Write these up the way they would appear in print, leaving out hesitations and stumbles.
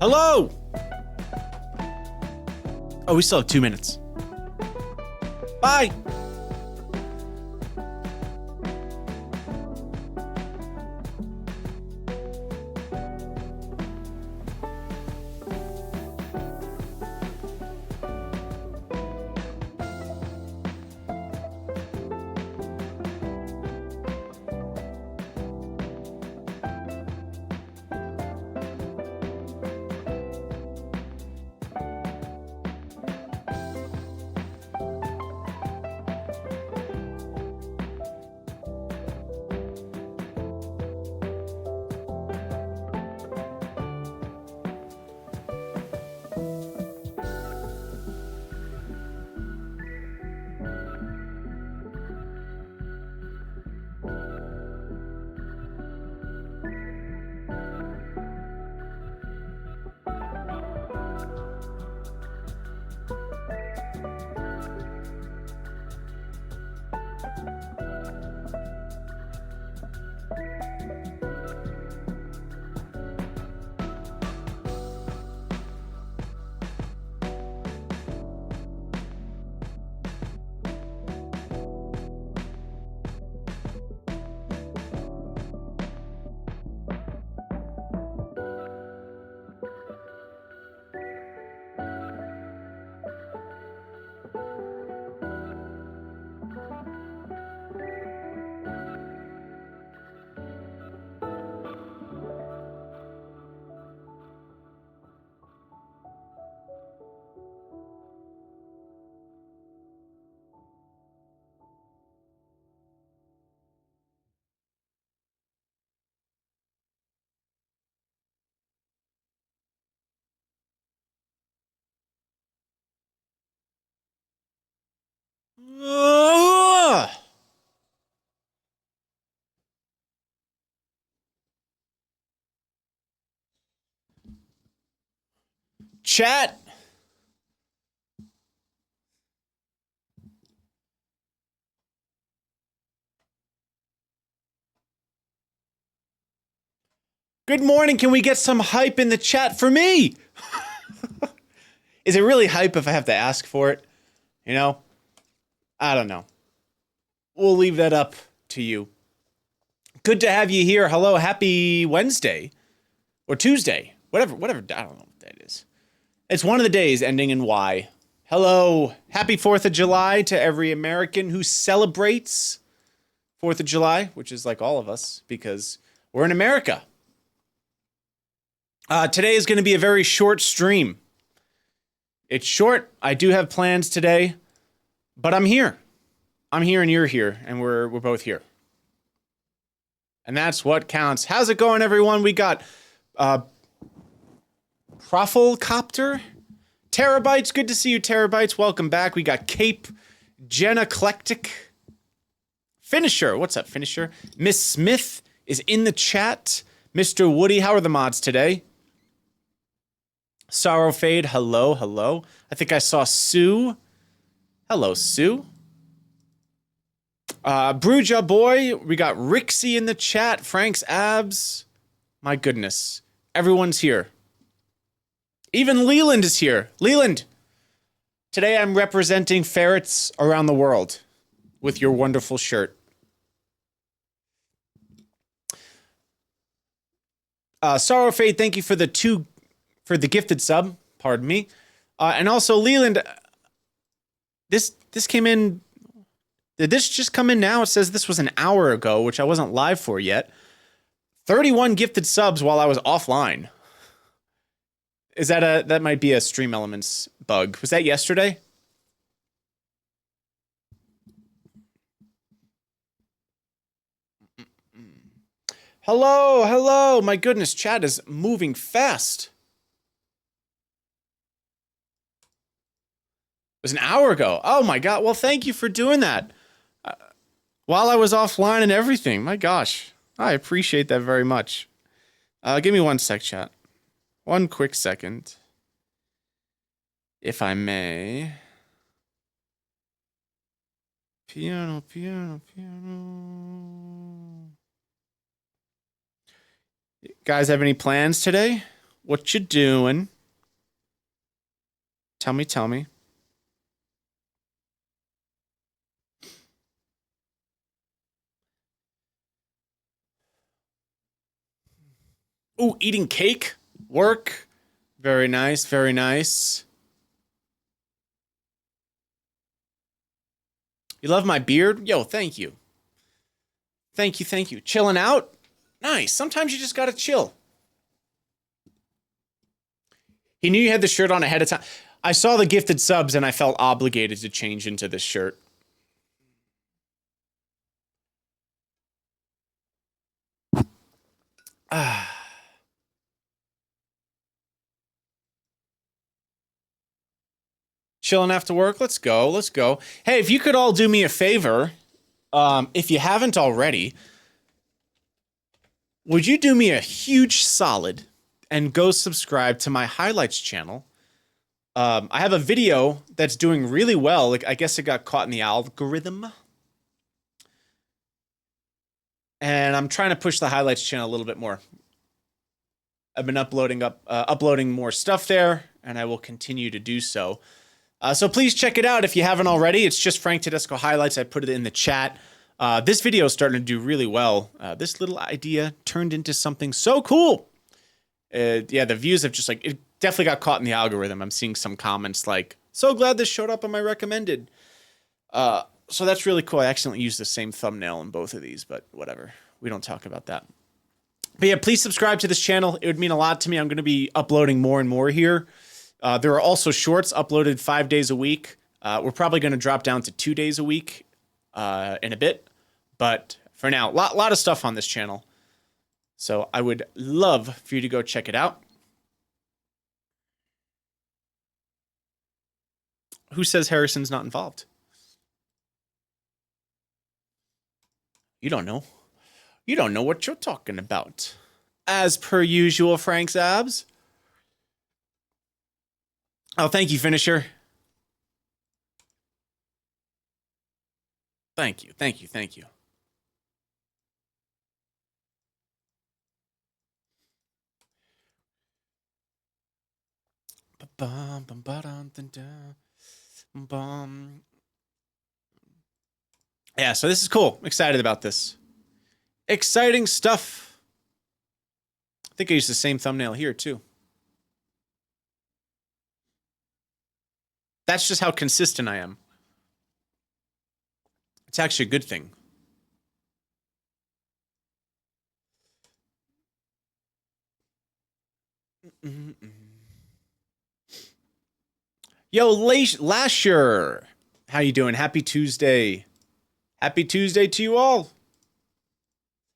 Hello! Oh, we still have 2 minutes. Bye! Chat. Good morning. Can we get some hype in the chat for me? Is it really hype if I have to ask for it? You know? I don't know. We'll leave that up to you. Good to have you here. Hello. Happy Wednesday. Or Tuesday. Whatever. I don't know what that is. It's one of the days ending in Y. Hello. Happy 4th of July to every American who celebrates 4th of July, which is like all of us, because we're in America. Today is going to be a very short stream. It's short. I do have plans today, but I'm here. I'm here and you're here, and we're both here. And that's what counts. How's it going, everyone? We got Profilcopter, Terabytes. Good to see you, Terabytes. Welcome back. We got Cape, Geneclectic, Finisher. What's up, Finisher? Miss Smith is in the chat. Mr. Woody, how are the mods today? Sorrow Fade, hello, hello. I think I saw Sue. Hello, Sue. Bruja Boy, we got Rixie in the chat. Frank's Abs. My goodness. Everyone's here. Even Leland is here. Leland. Today I'm representing ferrets around the world with your wonderful shirt. Sorrow Fade, thank you for the gifted sub. Pardon me. And also Leland, this came in. Did this just come in now? It says this was an hour ago, which I wasn't live for yet. 31 gifted subs while I was offline. Is that might be a Stream Elements bug. Was that yesterday? Hello, hello. My goodness, chat is moving fast. It was an hour ago. Oh my God. Well, thank you for doing that. While I was offline and everything. My gosh. I appreciate that very much. Give me one sec, chat. One quick second. If I may. Piano, piano, piano. Guys have any plans today? What you doing? Tell me, tell me. Ooh, eating cake? Work? Very nice, very nice. You love my beard? Yo, thank you. Thank you, thank you. Chilling out? Nice. Sometimes you just gotta chill. He knew you had the shirt on ahead of time. I saw the gifted subs and I felt obligated to change into this shirt. Chilling after work? Let's go, let's go. Hey, if you could all do me a favor, if you haven't already, would you do me a huge solid and go subscribe to my highlights channel? I have a video that's doing really well. Like, I guess it got caught in the algorithm. And I'm trying to push the highlights channel a little bit more. I've been uploading more stuff there, and I will continue to do so. So please check it out if you haven't already. It's just Frank Tedesco highlights. I put it in the chat. This video is starting to do really well. This little idea turned into something so cool. Yeah, the views have just like, it definitely got caught in the algorithm. I'm seeing some comments like, so glad this showed up on my recommended. So that's really cool. I accidentally used the same thumbnail in both of these, but whatever. We don't talk about that. But yeah, please subscribe to this channel. It would mean a lot to me. I'm going to be uploading more and more here. There are also shorts uploaded 5 days a week. We're probably going to drop down to 2 days a week in a bit. But for now, a lot of stuff on this channel. So I would love for you to go check it out. Who says Harrison's not involved? You don't know. You don't know what you're talking about. As per usual, Frank's abs. Oh, thank you, Finisher. Thank you, thank you, thank you. Yeah, so this is cool. I'm excited about this. Exciting stuff. I think I used the same thumbnail here, too. That's just how consistent I am. It's actually a good thing. Yo, Lasher. How you doing? Happy Tuesday. Happy Tuesday to you all.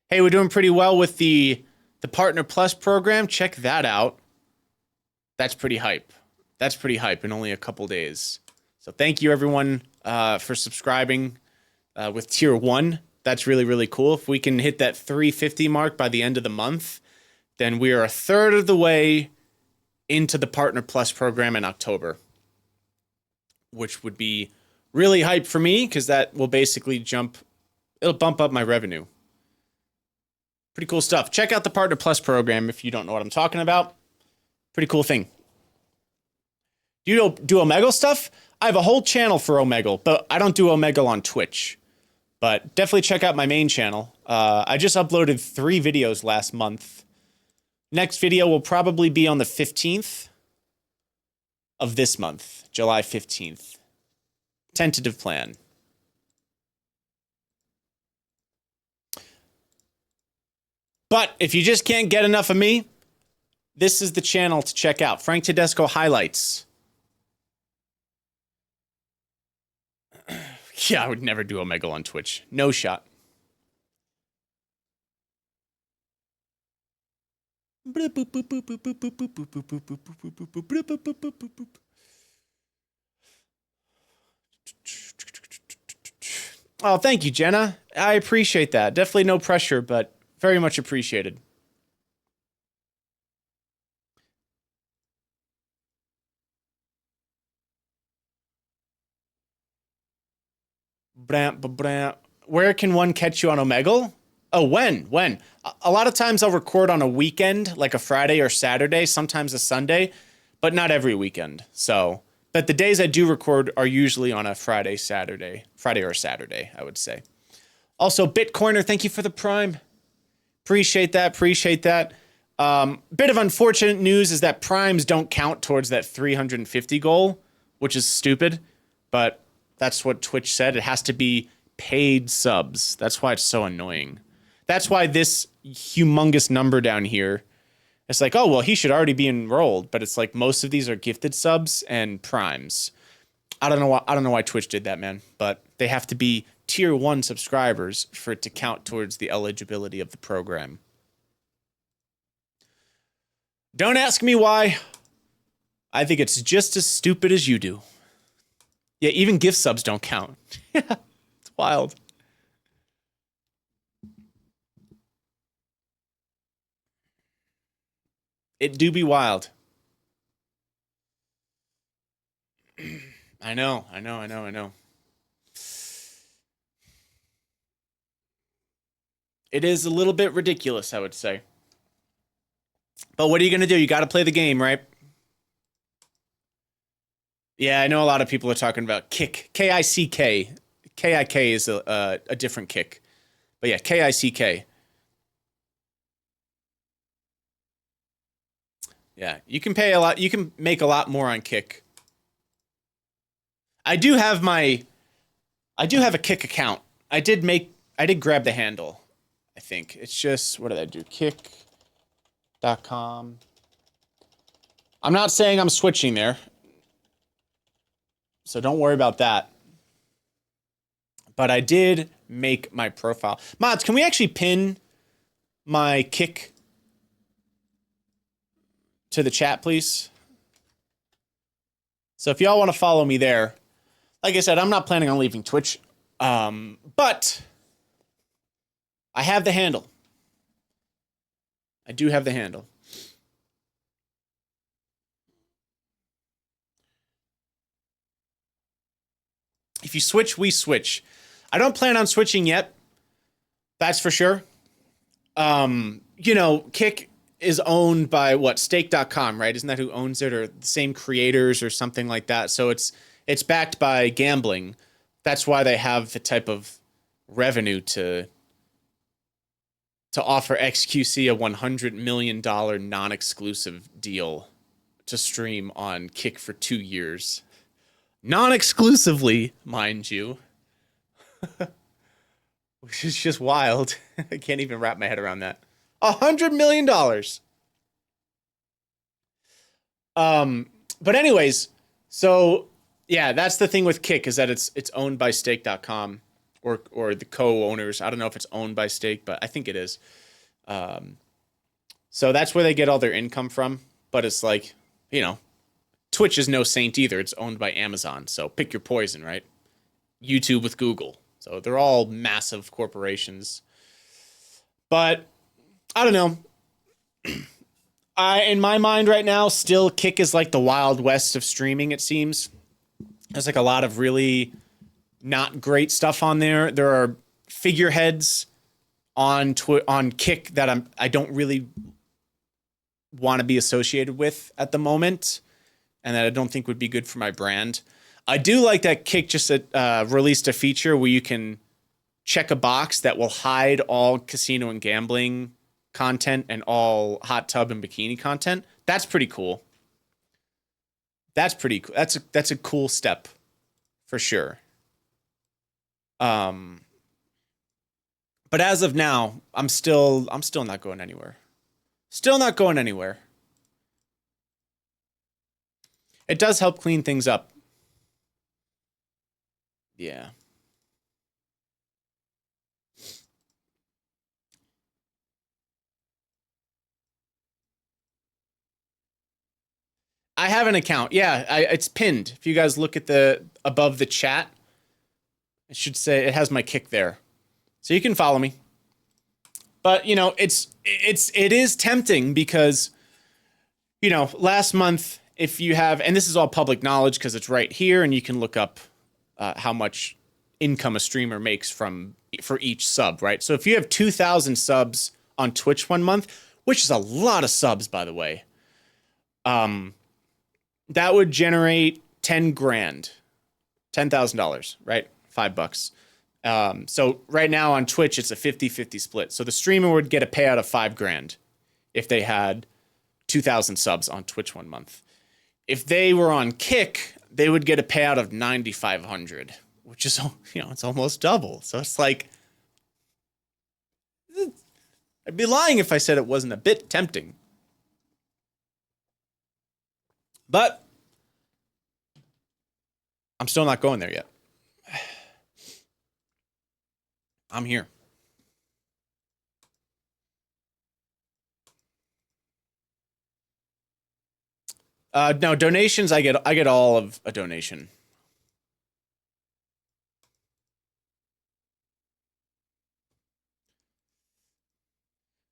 Hey, we're doing pretty well with the Partner Plus program. Check that out. That's pretty hype. That's pretty hype in only a couple days. So thank you, everyone, for subscribing with Tier 1. That's really, really cool. If we can hit that 350 mark by the end of the month, then we are a third of the way into the Partner Plus program in October, which would be really hype for me because that will basically it'll bump up my revenue. Pretty cool stuff. Check out the Partner Plus program if you don't know what I'm talking about. Pretty cool thing. You do Omegle stuff? I have a whole channel for Omegle, but I don't do Omegle on Twitch. But definitely check out my main channel. I just uploaded 3 videos last month. Next video will probably be on the 15th of this month, July 15th. Tentative plan. But if you just can't get enough of me, this is the channel to check out. Frank Tedesco highlights. Yeah, I would never do Omegle on Twitch. No shot. Oh, thank you, Jenna. I appreciate that. Definitely no pressure, but very much appreciated. Where can one catch you on Omegle? Oh, when? A lot of times I'll record on a weekend, like a Friday or Saturday, sometimes a Sunday, but not every weekend. So, but the days I do record are usually on a Friday or Saturday, I would say. Also, Bitcoiner, thank you for the Prime. Appreciate that. Bit of unfortunate news is that Primes don't count towards that 350 goal, which is stupid, but that's what Twitch said. It has to be paid subs. That's why it's so annoying. That's why this humongous number down here, it's like, oh, well, he should already be enrolled. But it's like most of these are gifted subs and primes. I don't know why Twitch did that, man. But they have to be tier 1 subscribers for it to count towards the eligibility of the program. Don't ask me why. I think it's just as stupid as you do. Yeah, even gift subs don't count. It's wild. It do be wild. I know. It is a little bit ridiculous, I would say. But what are you going to do? You got to play the game, right? Yeah, I know a lot of people are talking about Kick. K-I-C-K. K-I-K is a different Kick. But yeah, K-I-C-K. Yeah, you can pay a lot. You can make a lot more on Kick. I do have a Kick account. I did grab the handle, I think. It's just, what did I do? Kick.com. I'm not saying I'm switching there. So don't worry about that. But I did make my profile. Mods, can we actually pin my Kick to the chat, please? So if y'all want to follow me there, like I said, I'm not planning on leaving Twitch, but I have the handle. I do have the handle. If you switch, we switch. I don't plan on switching yet. That's for sure. Kick is owned by what? Stake.com, right? Isn't that who owns it, or the same creators or something like that? So it's backed by gambling. That's why they have the type of revenue to offer XQC a $100 million non-exclusive deal to stream on Kick for 2 years. Non-exclusively, mind you. Which is just wild. I can't even wrap my head around that. $100 million. But anyways, so yeah, that's the thing with Kick, is that it's owned by Stake.com or the co-owners. I don't know if it's owned by Stake, but I think it is. So that's where they get all their income from. But it's like, Twitch is no saint either. It's owned by Amazon. So pick your poison, right? YouTube with Google. So they're all massive corporations. But I don't know. In my mind right now, still Kick is like the Wild West of streaming, it seems. There's like a lot of really not great stuff on there. There are figureheads on Kick that I don't really want to be associated with at the moment, and that I don't think would be good for my brand. I do like that Kick just released a feature where you can check a box that will hide all casino and gambling content and all hot tub and bikini content. That's pretty cool. That's pretty cool. That's a cool step for sure. But as of now, I'm still not going anywhere. Still not going anywhere. It does help clean things up. Yeah. I have an account. Yeah, it's pinned. If you guys look at above the chat, it should say it has my Kick there. So you can follow me. But, it is tempting because, last month, if you have, and this is all public knowledge because it's right here and you can look up how much, income a streamer makes for each sub, right? So if you have 2,000 subs on Twitch 1 month, which is a lot of subs, by the way, that would generate 10 grand, $10,000, right? $5. So right now on Twitch, it's a 50-50 split. So the streamer would get a payout of 5 grand if they had 2,000 subs on Twitch 1 month. If they were on Kick, they would get a payout of 9,500, which is, it's almost double. So it's like, I'd be lying if I said it wasn't a bit tempting. But I'm still not going there yet. I'm here. No, donations, I get all of a donation.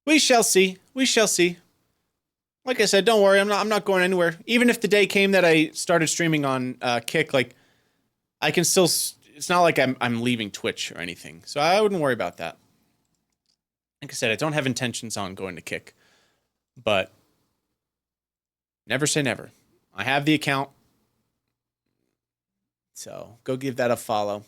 We shall see. We shall see. Like I said, don't worry. I'm not going anywhere. Even if the day came that I started streaming on Kick, like I can still. It's not like I'm leaving Twitch or anything, so I wouldn't worry about that. Like I said, I don't have intentions on going to Kick, but never say never. I have the account, so go give that a follow.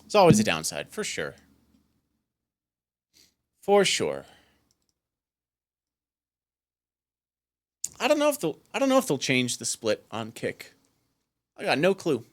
It's always a downside, for sure. For sure. I don't know if they'll change the split on Kick. I got no clue.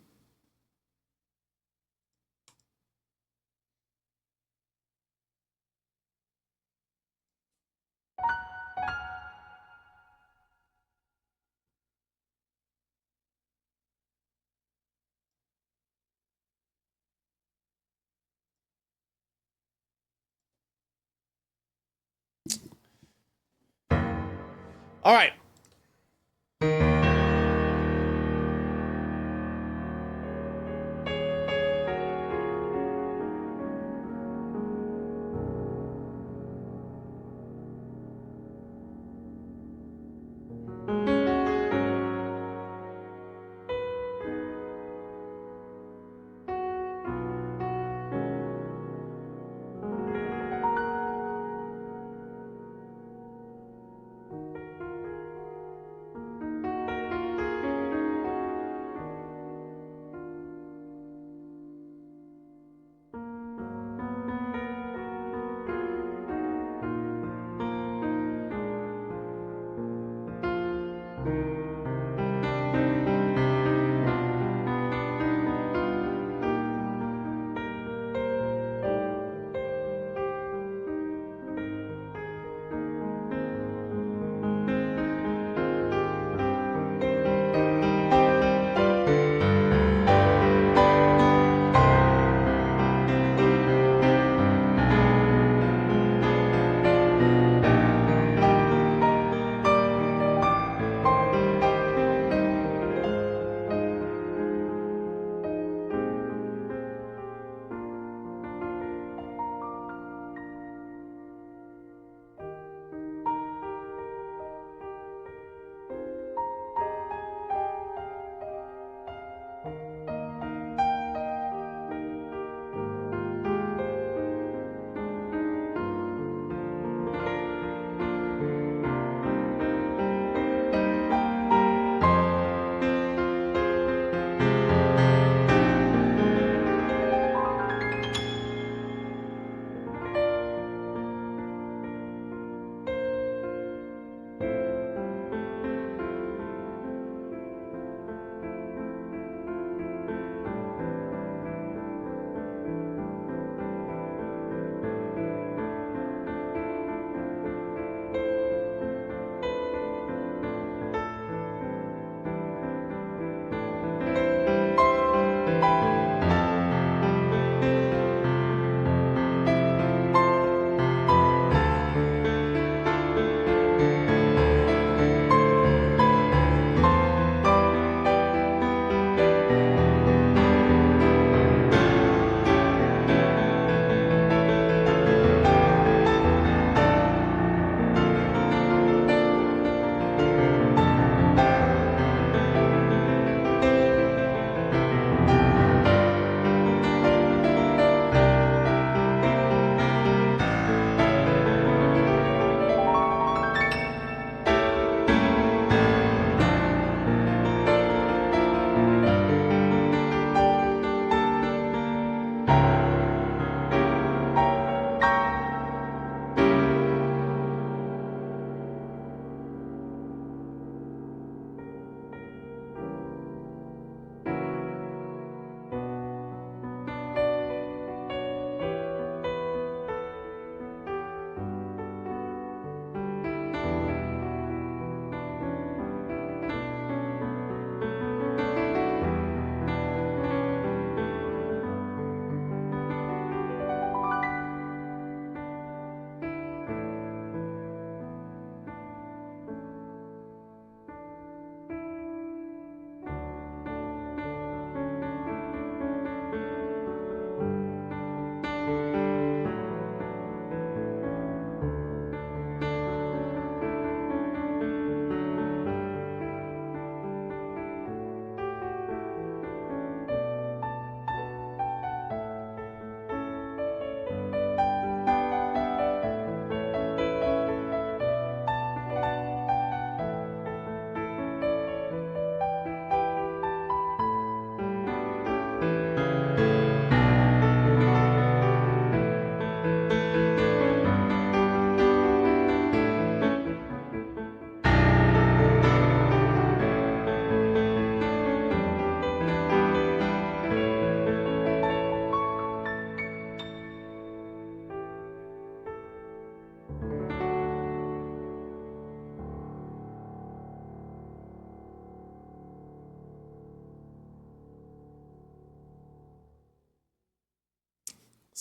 All right.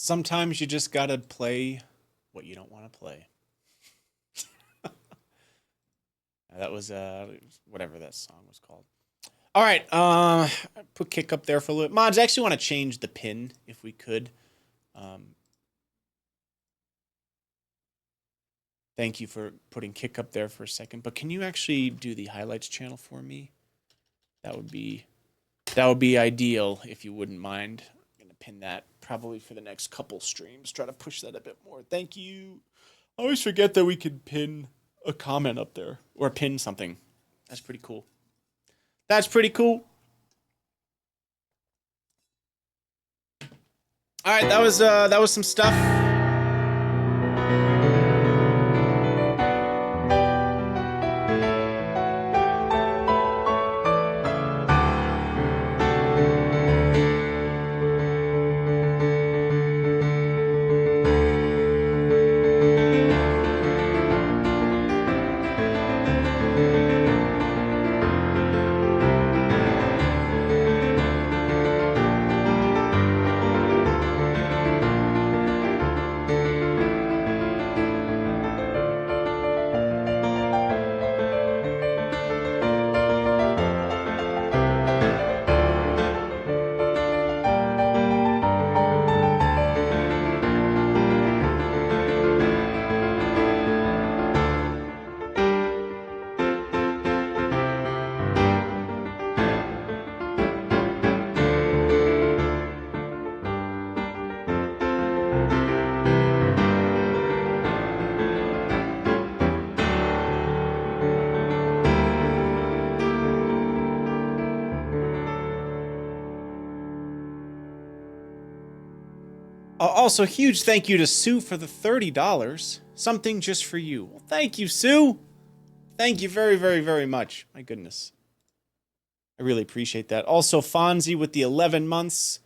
Sometimes you just gotta play what you don't want to play. That was whatever that song was called. All right, put kick up there for a little bit. Mods, I actually want to change the pin if we could. Thank you for putting kick up there for a second. But can you actually do the highlights channel for me? That would be ideal if you wouldn't mind. I'm gonna pin that probably for the next couple streams. Try to push that a bit more. Thank you. I always forget that we could pin a comment up there or pin something. That's pretty cool. That's pretty cool. All right, that was some stuff. Also, huge thank you to Sue for the $30. Something just for you. Well, thank you, Sue. Thank you very, very, very much. My goodness. I really appreciate that. Also, Fonzie with the 11 months.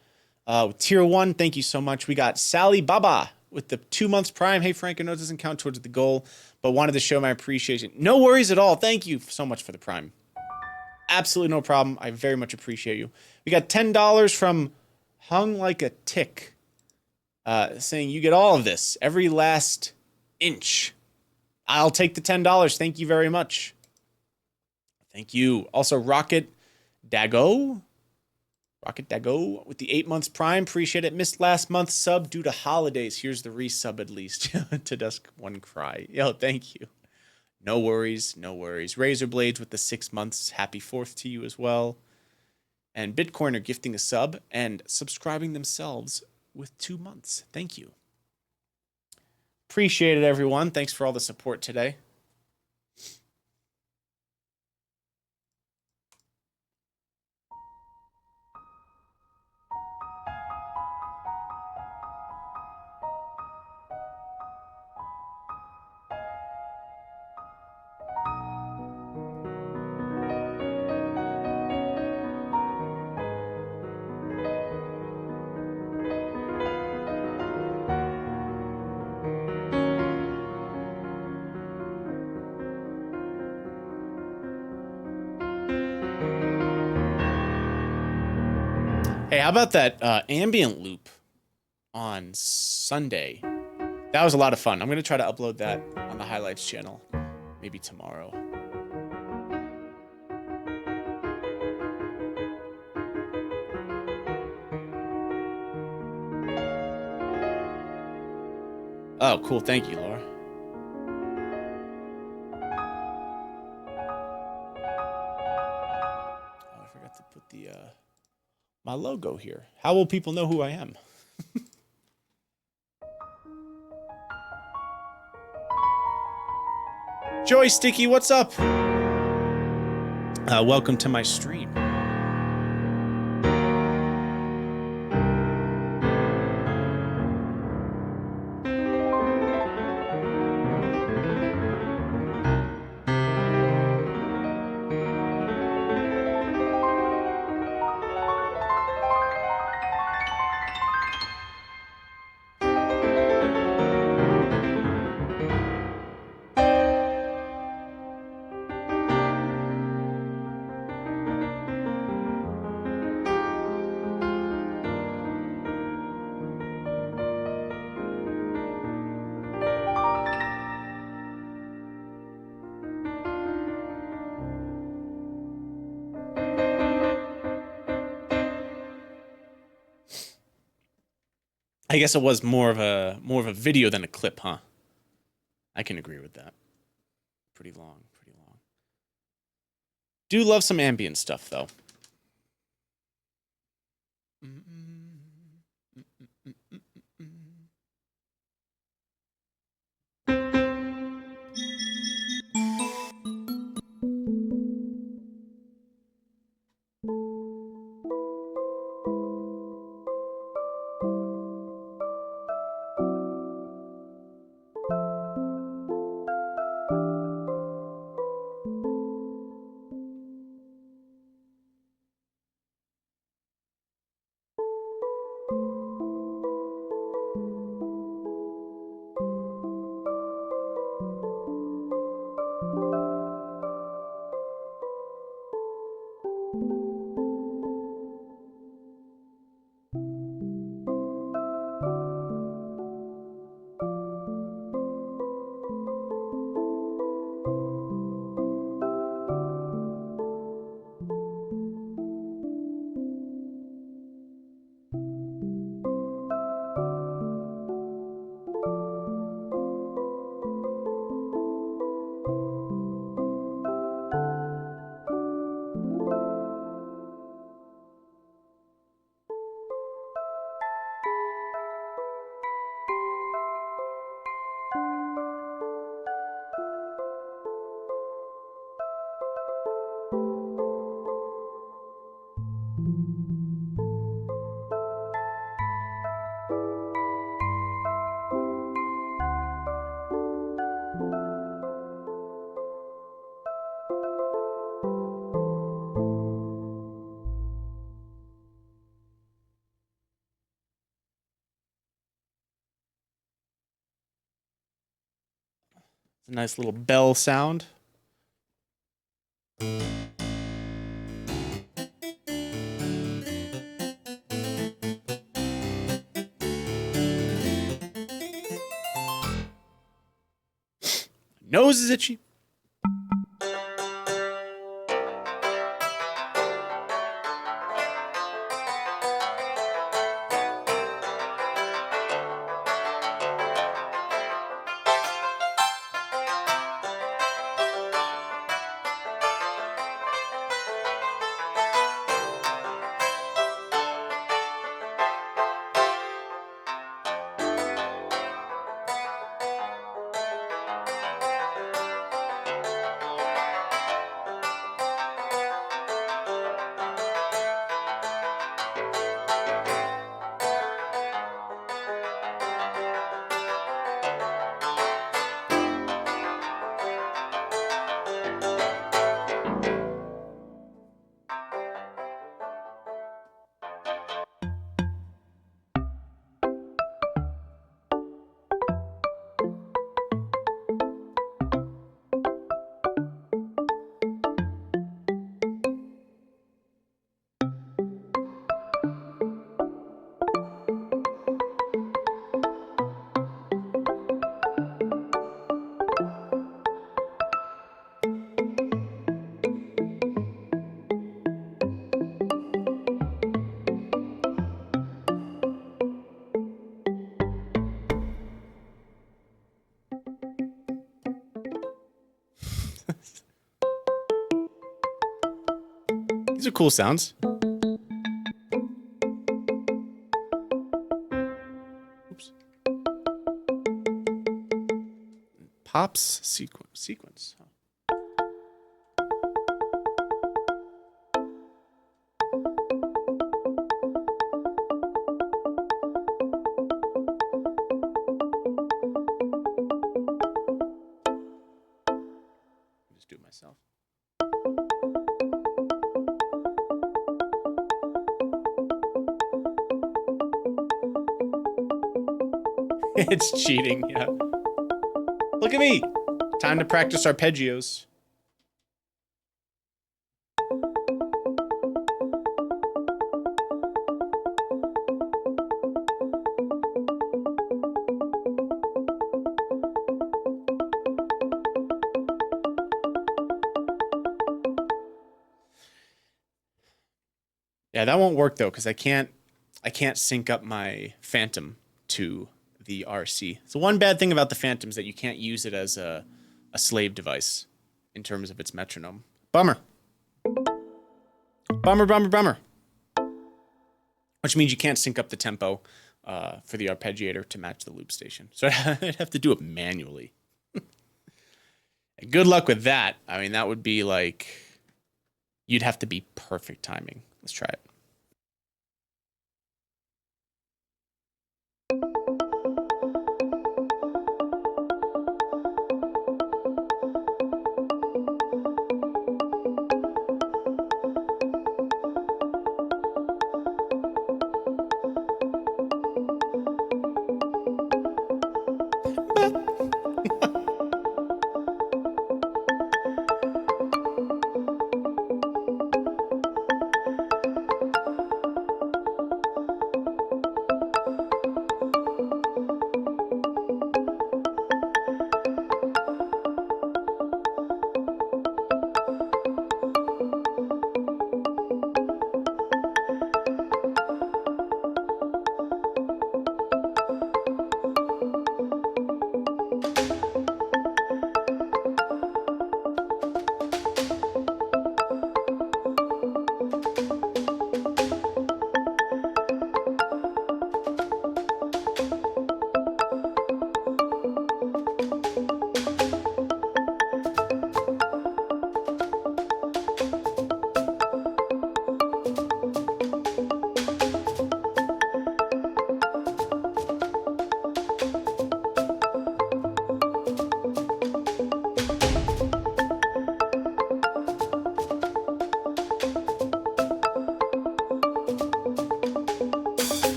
With Tier 1, thank you so much. We got Sally Baba with the 2 months Prime. Hey, Frank, I know it doesn't count towards the goal, but wanted to show my appreciation. No worries at all. Thank you so much for the Prime. Absolutely no problem. I very much appreciate you. We got $10 from Hung Like a Tick. Saying you get all of this, every last inch. I'll take the $10. Thank you very much. Thank you. Also, Rocket Dago with the 8 months Prime. Appreciate it. Missed last month's sub due to holidays. Here's the resub at least. Tedesco one cry. Yo, thank you. No worries, no worries. Razor Blades with the 6 months. Happy 4th to you as well. And Bitcoiner gifting a sub and subscribing themselves with 2 months. Thank you. Appreciate it, everyone. Thanks for all the support today. Hey, how about that ambient loop on Sunday? That was a lot of fun. I'm going to try to upload that on the highlights channel, maybe tomorrow. Oh, cool. Thank you, Laura. Oh, I forgot to put the my logo here. How will people know who I am? Joy Sticky, what's up? Welcome to my stream. I guess it was more of a video than a clip, huh? I can agree with that. Pretty long, pretty long. Do love some ambient stuff though. It's a nice little bell sound. Nose is itchy. These are cool sounds. Oops. Pops sequence. Just do it myself. It's cheating, yeah. Look at me. Time to practice arpeggios. Yeah, that won't work though, because I can't sync up my Fantom to the RC. So one bad thing about the Fantom is that you can't use it as a slave device in terms of its metronome. Bummer. Bummer, bummer, bummer. Which means you can't sync up the tempo for the arpeggiator to match the loop station. So I'd have to do it manually. Good luck with that. I mean, that would be like, you'd have to be perfect timing. Let's try it.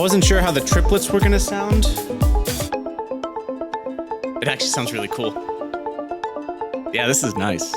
wasn't sure how the triplets were gonna sound. It actually sounds really cool. Yeah, this is nice.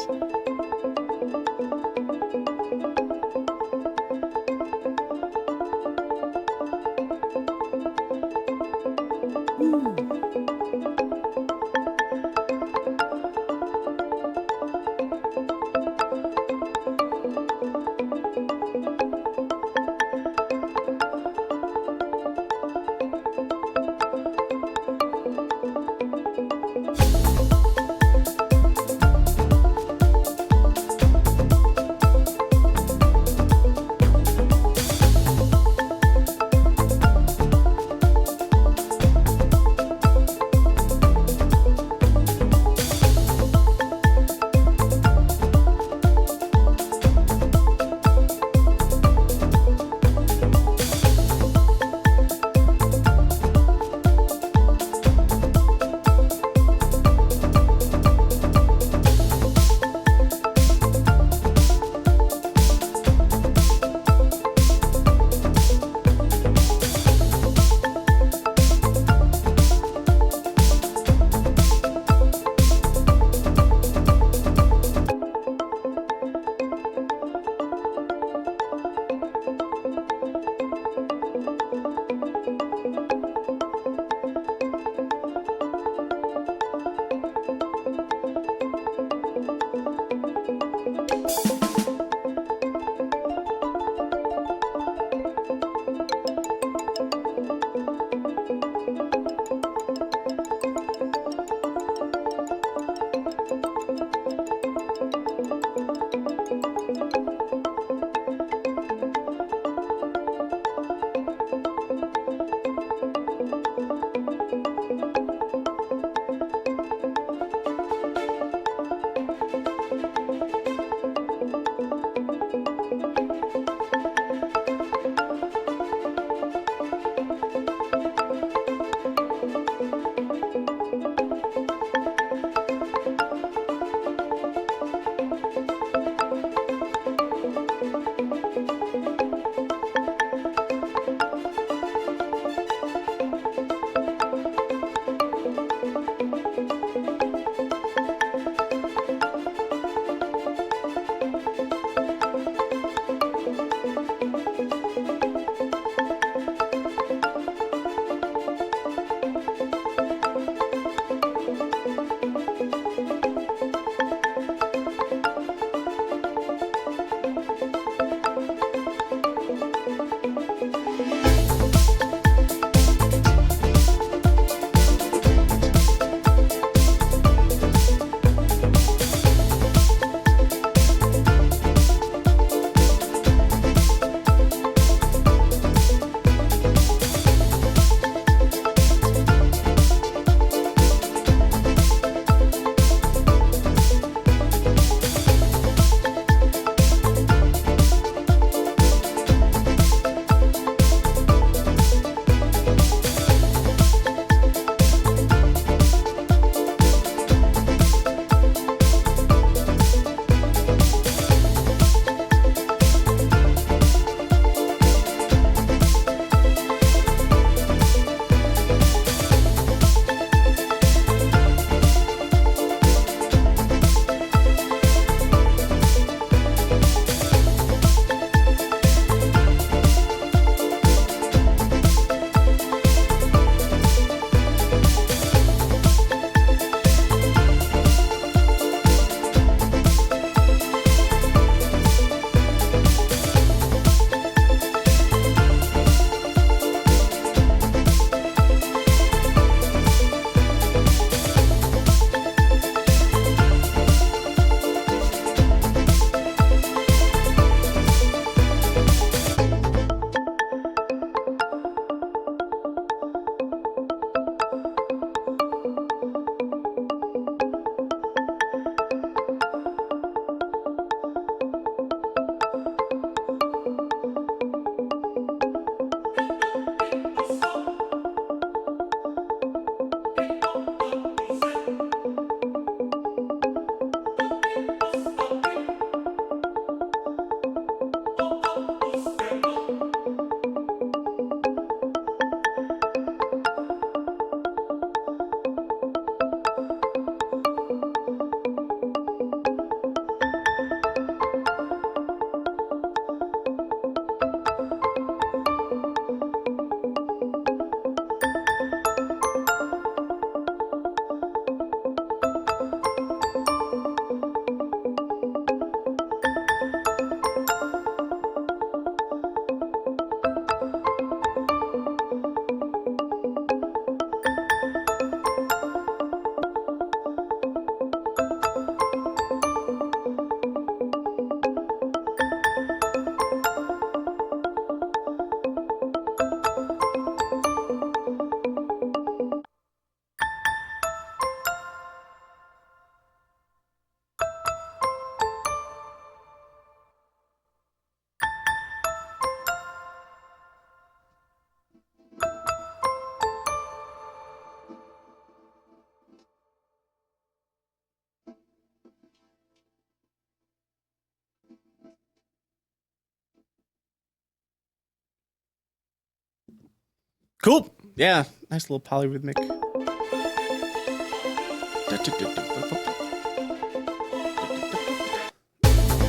Cool. Yeah, nice little polyrhythmic.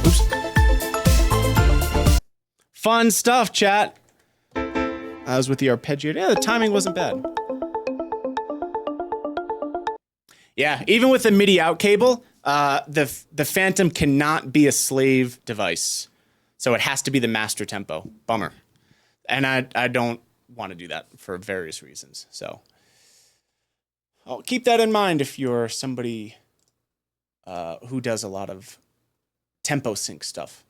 Oops. Fun stuff, chat. I was with the arpeggio. Yeah, the timing wasn't bad. Yeah, even with the MIDI out cable, the Fantom cannot be a slave device. So it has to be the master tempo. Bummer. And I don't want to do that for various reasons. So I'll keep that in mind if you're somebody who does a lot of tempo sync stuff.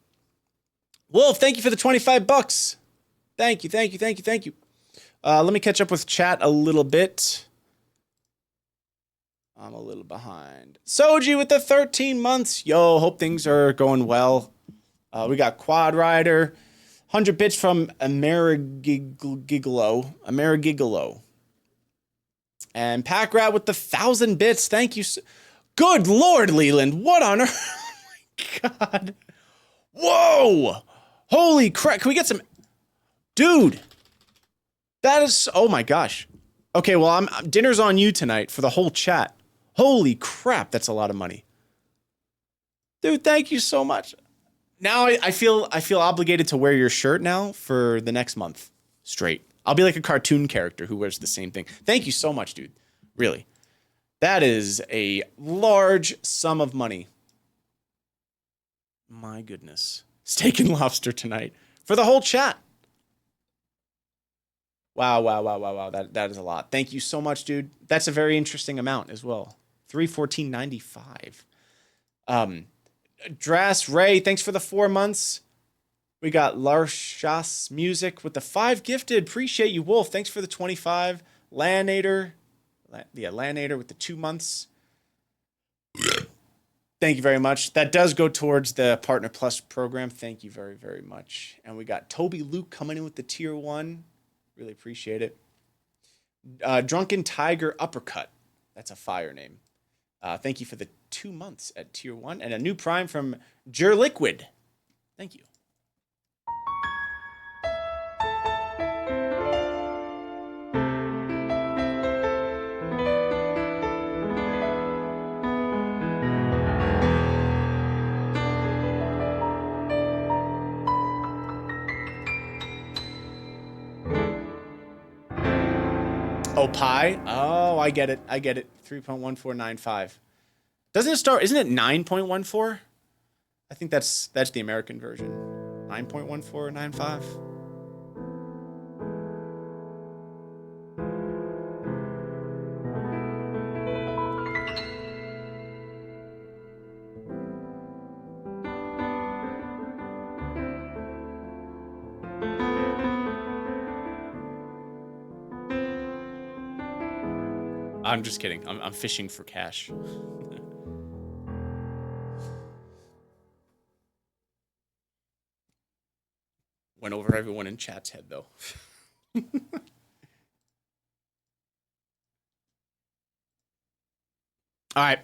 Wolf, thank you for the 25 bucks. Thank you. Let me catch up with chat a little bit. I'm a little behind. Soji with the 13 months. Yo, hope things are going well. We got Quad Rider. 100 bits from Amerigigolo. And Pack Rat with the 1,000 bits. Thank you. Good Lord, Leland. What on earth? Oh my God. Whoa. Holy crap. Can we get some... Dude. That is... Oh my gosh. Okay, well, dinner's on you tonight for the whole chat. Holy crap. That's a lot of money. Dude, thank you so much. Now I feel obligated to wear your shirt now for the next month straight. I'll be like a cartoon character who wears the same thing. Thank you so much, dude. Really. That is a large sum of money. My goodness. Steak and lobster tonight for the whole chat. Wow. That is a lot. Thank you so much, dude. That's a very interesting amount as well. $314.95. Dras Ray, thanks for the 4 months. We got Larshas Music with the 5 gifted. Appreciate you, Wolf. Thanks for the 25. Lanator. Yeah, Lanator with the 2 months. Thank you very much. That does go towards the Partner Plus program. Thank you very, very much. And we got Toby Luke coming in with the tier 1. Really appreciate it. Drunken Tiger Uppercut. That's a fire name. Thank you for the 2 months at tier 1. And a new prime from Jer Liquid. Thank you. Oh, pi? Oh, I get it. 3.1495. Doesn't it start, isn't it 9.14? I think that's the American version. 9.1495. I'm just kidding. I'm fishing for cash. Went over everyone in chat's head, though. All right.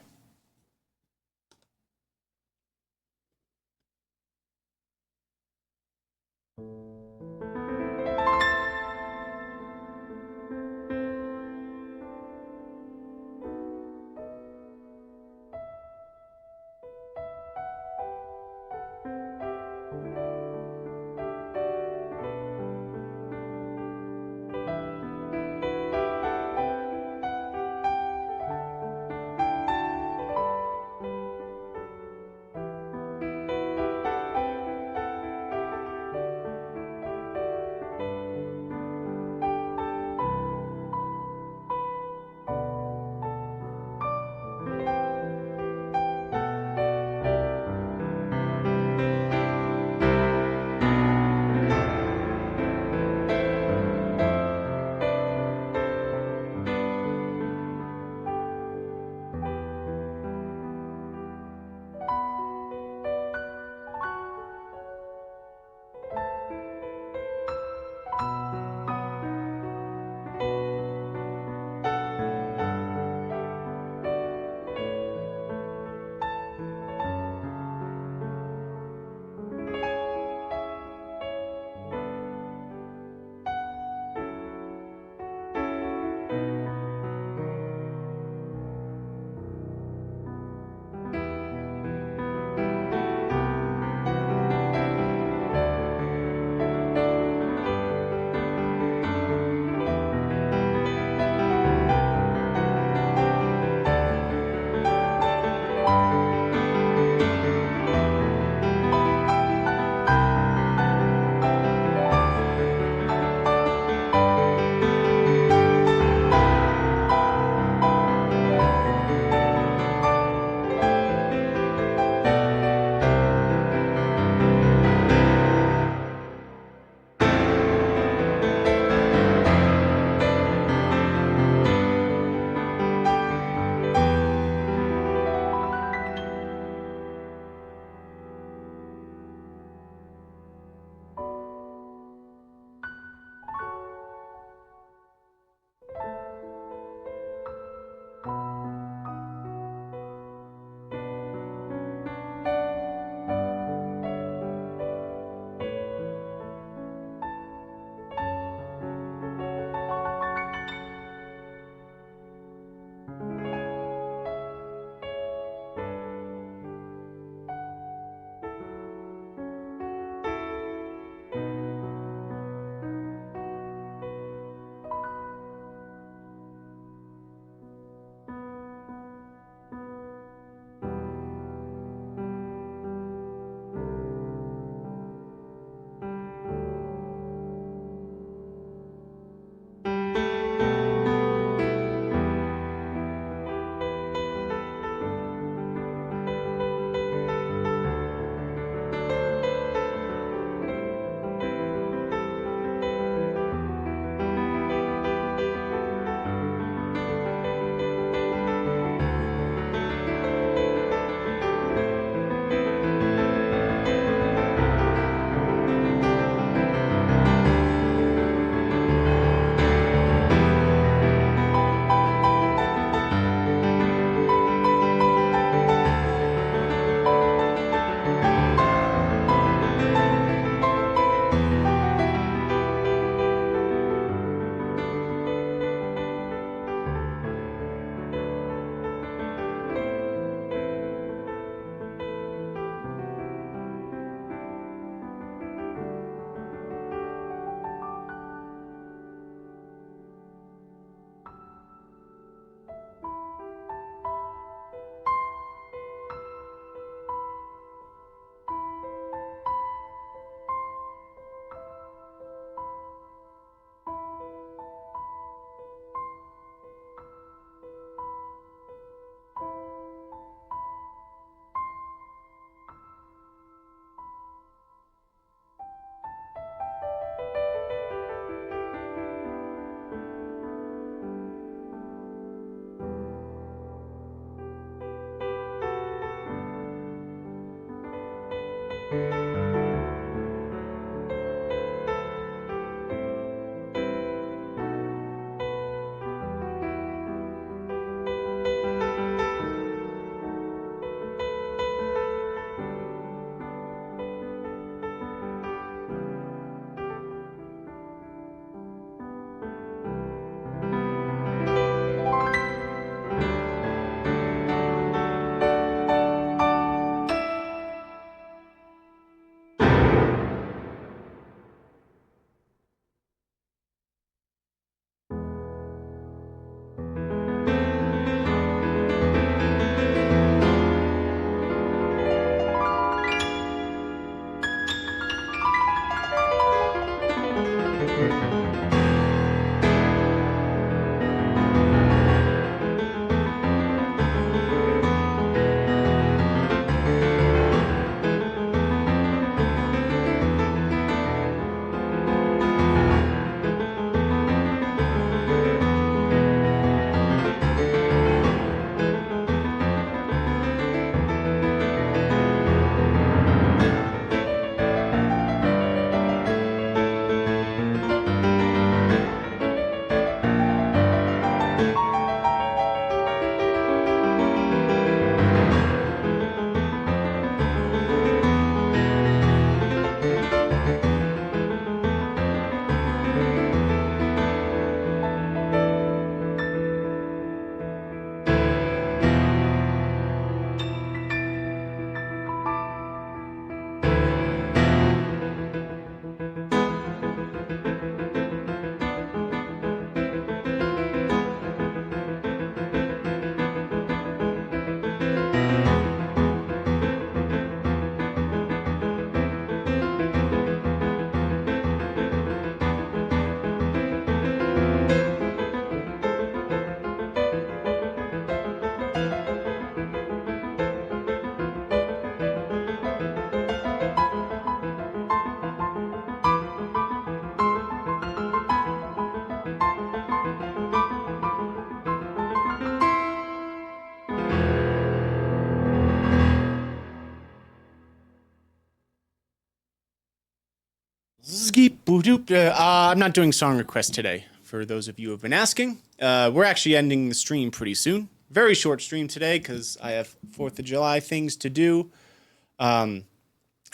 I'm not doing song requests today, for those of you who have been asking. We're actually ending the stream pretty soon. Very short stream today, because I have 4th of July things to do.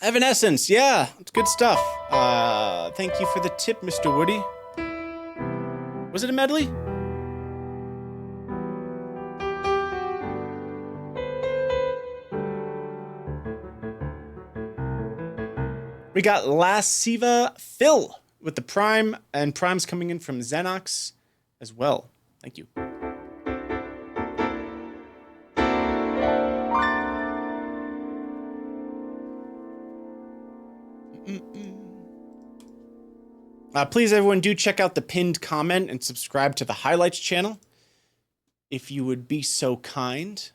Evanescence, yeah, it's good stuff. Thank you for the tip, Mr. Woody. Was it a medley? We got Lasciva Phil with the Prime, and Prime's coming in from Xenox as well. Thank you. Please, everyone, do check out the pinned comment and subscribe to the highlights channel. If you would be so kind.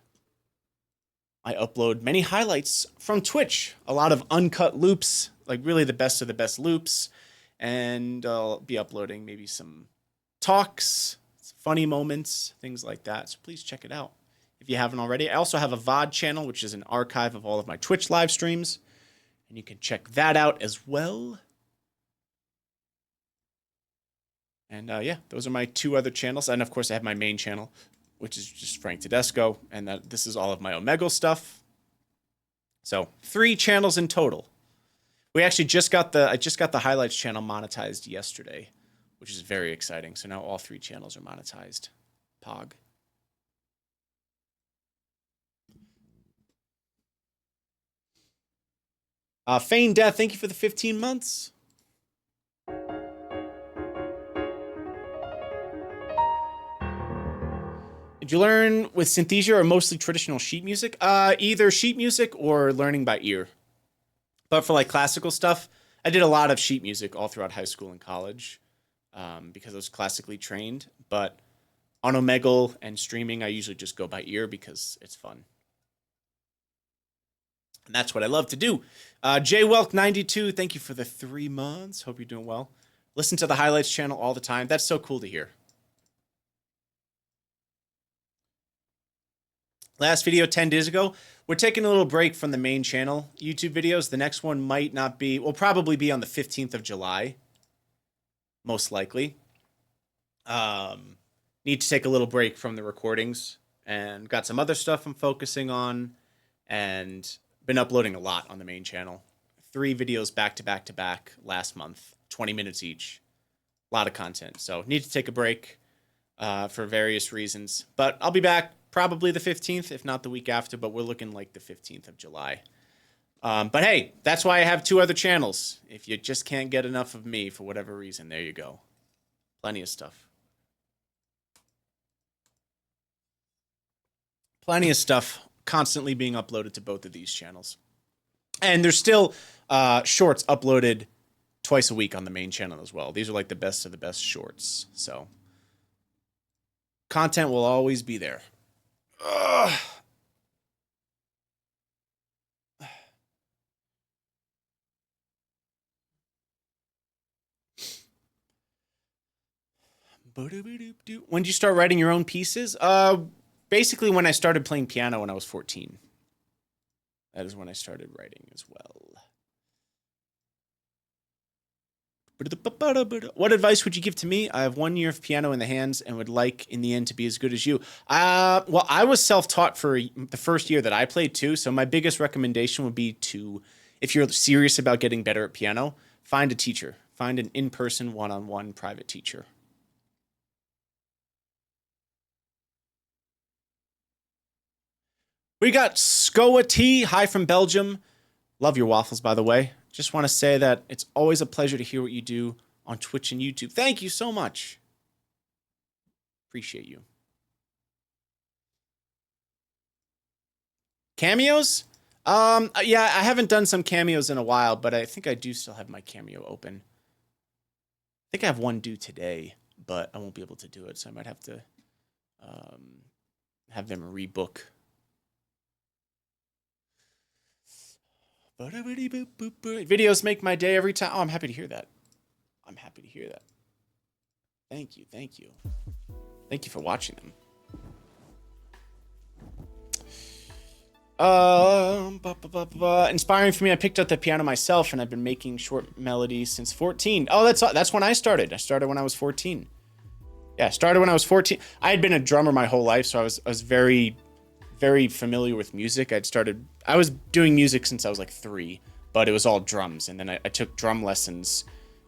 I upload many highlights from Twitch. A lot of uncut loops, like really the best of the best loops. And I'll be uploading maybe some talks, funny moments, things like that. So please check it out if you haven't already. I also have a VOD channel, which is an archive of all of my Twitch live streams. And you can check that out as well. And yeah, those are my 2 other channels. And of course, I have my main channel, which is just Frank Tedesco. And this is all of my Omegle stuff. So 3 channels in total. We actually I just got the highlights channel monetized yesterday, which is very exciting. So now all 3 channels are monetized. Pog. Feign Death, thank you for the 15 months. Did you learn with synthesia or mostly traditional sheet music? Either sheet music or learning by ear. But for like classical stuff, I did a lot of sheet music all throughout high school and college because I was classically trained. But on Omegle and streaming, I usually just go by ear because it's fun. And that's what I love to do. JWelk92, thank you for the 3 months. Hope you're doing well. Listen to the highlights channel all the time. That's so cool to hear. Last video 10 days ago. We're taking a little break from the main channel YouTube videos. The next one will probably be on the 15th of July. Most likely. Need to take a little break from the recordings. And got some other stuff I'm focusing on. And been uploading a lot on the main channel. 3 videos back to back to back last month. 20 minutes each. A lot of content. So need to take a break for various reasons. But I'll be back. Probably the 15th, if not the week after, but we're looking like the 15th of July. But hey, that's why I have 2 other channels. If you just can't get enough of me for whatever reason, there you go. Plenty of stuff. Plenty of stuff constantly being uploaded to both of these channels. And there's still shorts uploaded twice a week on the main channel as well. These are like the best of the best shorts. So content will always be there. Ugh. When did you start writing your own pieces? Basically when I started playing piano when I was 14. That is when I started writing as well. What advice would you give to me? I have 1 year of piano in the hands and would like in the end to be as good as you. Well, I was self-taught for the first year that I played too. So my biggest recommendation would be to, if you're serious about getting better at piano, find a teacher. Find an in-person, one-on-one private teacher. We got Scoa T. Hi from Belgium. Love your waffles, by the way. Just want to say that it's always a pleasure to hear what you do on Twitch and YouTube. Thank you so much. Appreciate you. Cameos? Yeah, I haven't done some cameos in a while, but I think I do still have my cameo open. I think I have one due today, but I won't be able to do it, so I might have to have them rebook. Videos make my day every time. Oh, I'm happy to hear that. I'm happy to hear that. Thank you. Thank you. Thank you for watching them. Inspiring for me, I picked up the piano myself, and I've been making short melodies since 14. Oh, that's when I started. I started when I was 14. Yeah, I started when I was 14. I had been a drummer my whole life, so I was very, very familiar with music. I was doing music since I was like 3, but it was all drums. And then I took drum lessons,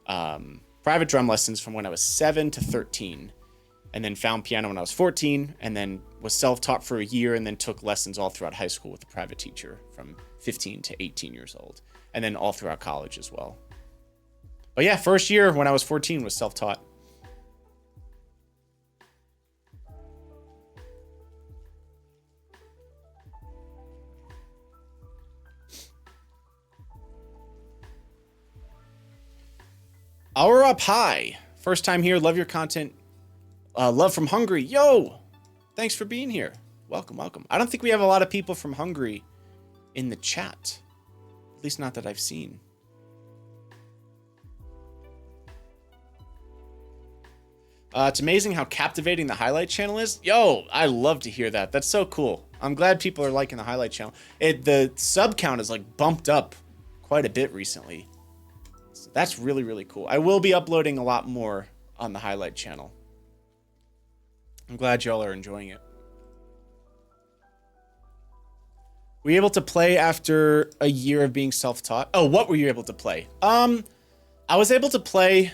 private drum lessons from when I was 7 to 13. And then found piano when I was 14, and then was self-taught for a year, and then took lessons all throughout high school with a private teacher from 15 to 18 years old, and then all throughout college as well. But yeah, first year when I was 14 was self-taught. Hour up high. First time here, love your content. Love from Hungary. Yo, thanks for being here. Welcome, welcome. I don't think we have a lot of people from Hungary in the chat. At least not that I've seen. It's amazing how captivating the highlight channel is. Yo, I love to hear that. That's so cool. I'm glad people are liking the highlight channel. The sub count is like bumped up quite a bit recently. So that's really, really cool. I will be uploading a lot more on the highlight channel. I'm glad y'all are enjoying it. Were you able to play after a year of being self-taught? Oh, what were you able to play? I was able to play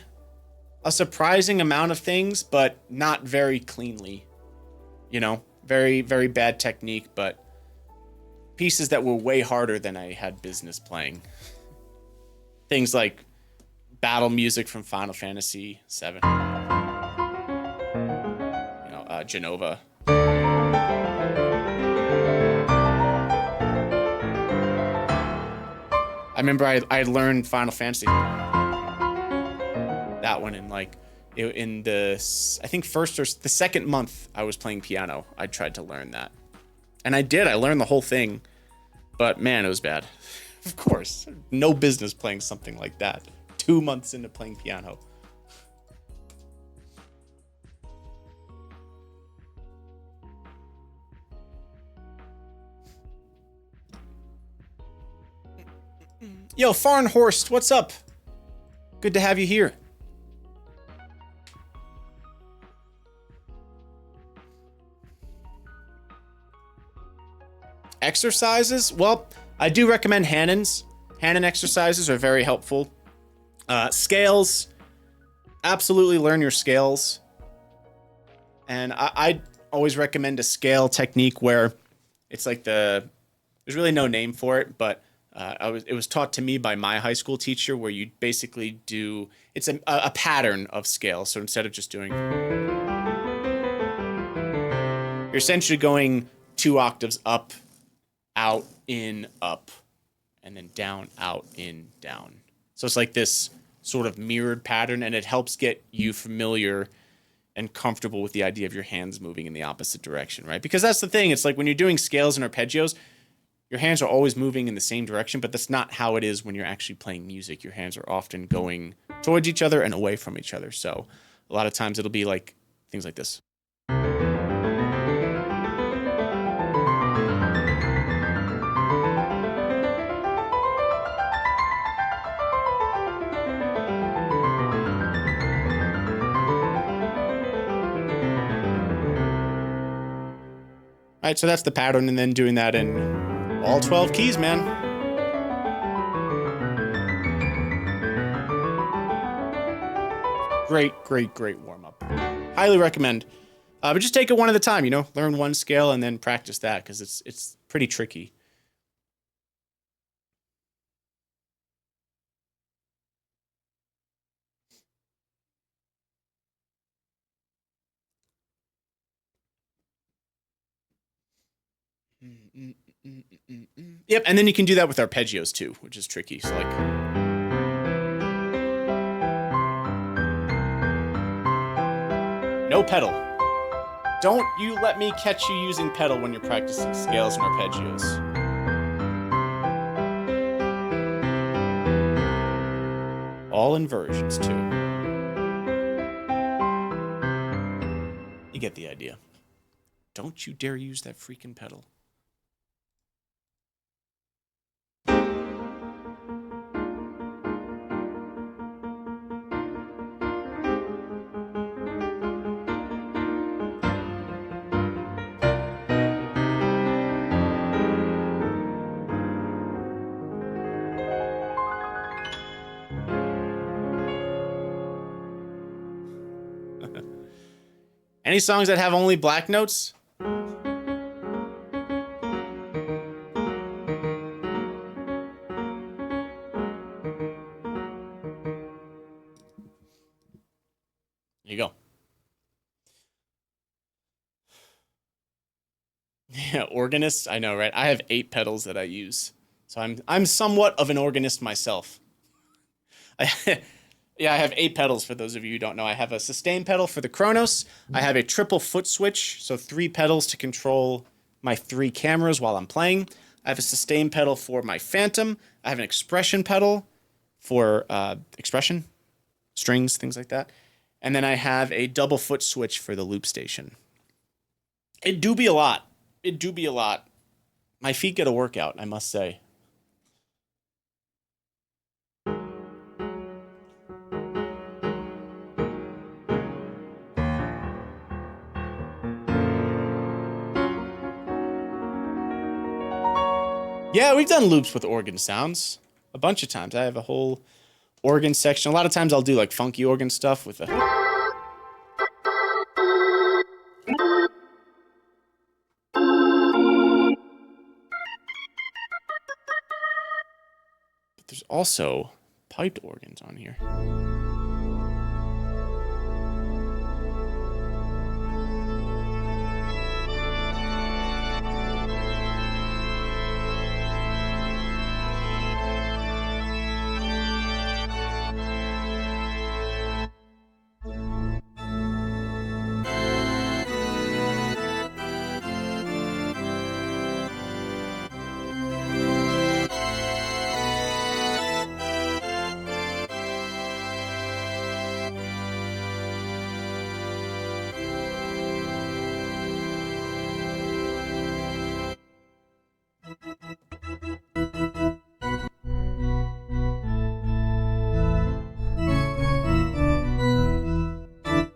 a surprising amount of things, but not very cleanly. You know, very, very bad technique, but pieces that were way harder than I had business playing. Things like battle music from Final Fantasy VII. Genova. I remember I learned Final Fantasy. That one in like, in the, I think first or the second month I was playing piano, I tried to learn that. And I did, I learned the whole thing, but man, it was bad. Of course, no business playing something like that. 2 months into playing piano. Yo, Farnhorst, what's up? Good to have you here. Exercises? Well, I do recommend Hannon's. Hannon exercises are very helpful. Scales. Absolutely learn your scales. And I always recommend a scale technique where it's like there's really no name for it, but it was taught to me by my high school teacher, where you basically do, it's a pattern of scales. So instead of just doing, you're essentially going 2 octaves up, out, in, up, and then down, out, in, down. So it's like this sort of mirrored pattern, and it helps get you familiar and comfortable with the idea of your hands moving in the opposite direction, right? Because that's the thing. It's like when you're doing scales and arpeggios, your hands are always moving in the same direction, but that's not how it is when you're actually playing music. Your hands are often going towards each other and away from each other. So a lot of times it'll be like things like this. All right, so that's the pattern, and then doing that in all 12 keys, man. Great, great, great warm-up. Highly recommend. But just take it one at a time, you know? Learn one scale and then practice that, because it's pretty tricky. Yep, and then you can do that with arpeggios too, which is tricky. So like, no pedal. Don't you let me catch you using pedal when you're practicing scales and arpeggios. All inversions too. You get the idea. Don't you dare use that freaking pedal. Any songs that have only black notes? There you go. Yeah, organist. I know, right? I have 8 pedals that I use, so I'm somewhat of an organist myself. Yeah, I have 8 pedals. For those of you who don't know, I have a sustain pedal for the Kronos. I have a triple foot switch, so 3 pedals to control my 3 cameras while I'm playing. I have a sustain pedal for my Fantom. I have an expression pedal for expression, strings, things like that. And then I have a double foot switch for the loop station. It do be a lot. It do be a lot. My feet get a workout, I must say. Yeah, we've done loops with organ sounds a bunch of times. I have a whole organ section. A lot of times I'll do like funky organ stuff with a... But there's also piped organs on here.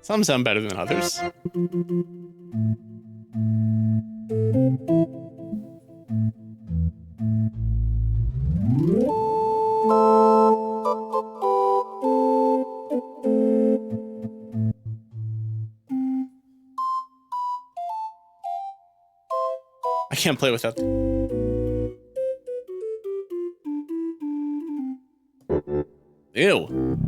Some sound better than others. I can't play without... Ew.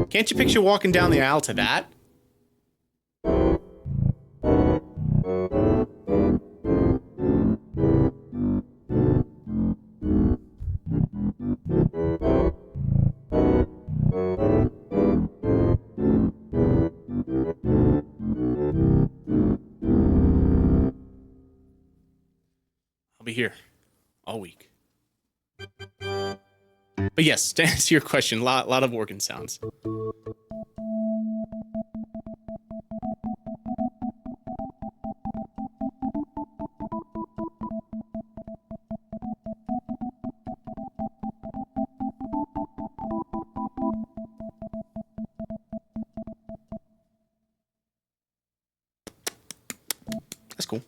Can't you picture walking down the aisle to that? I'll be here all week. But yes, to answer your question, lot of organ sounds. That's cool.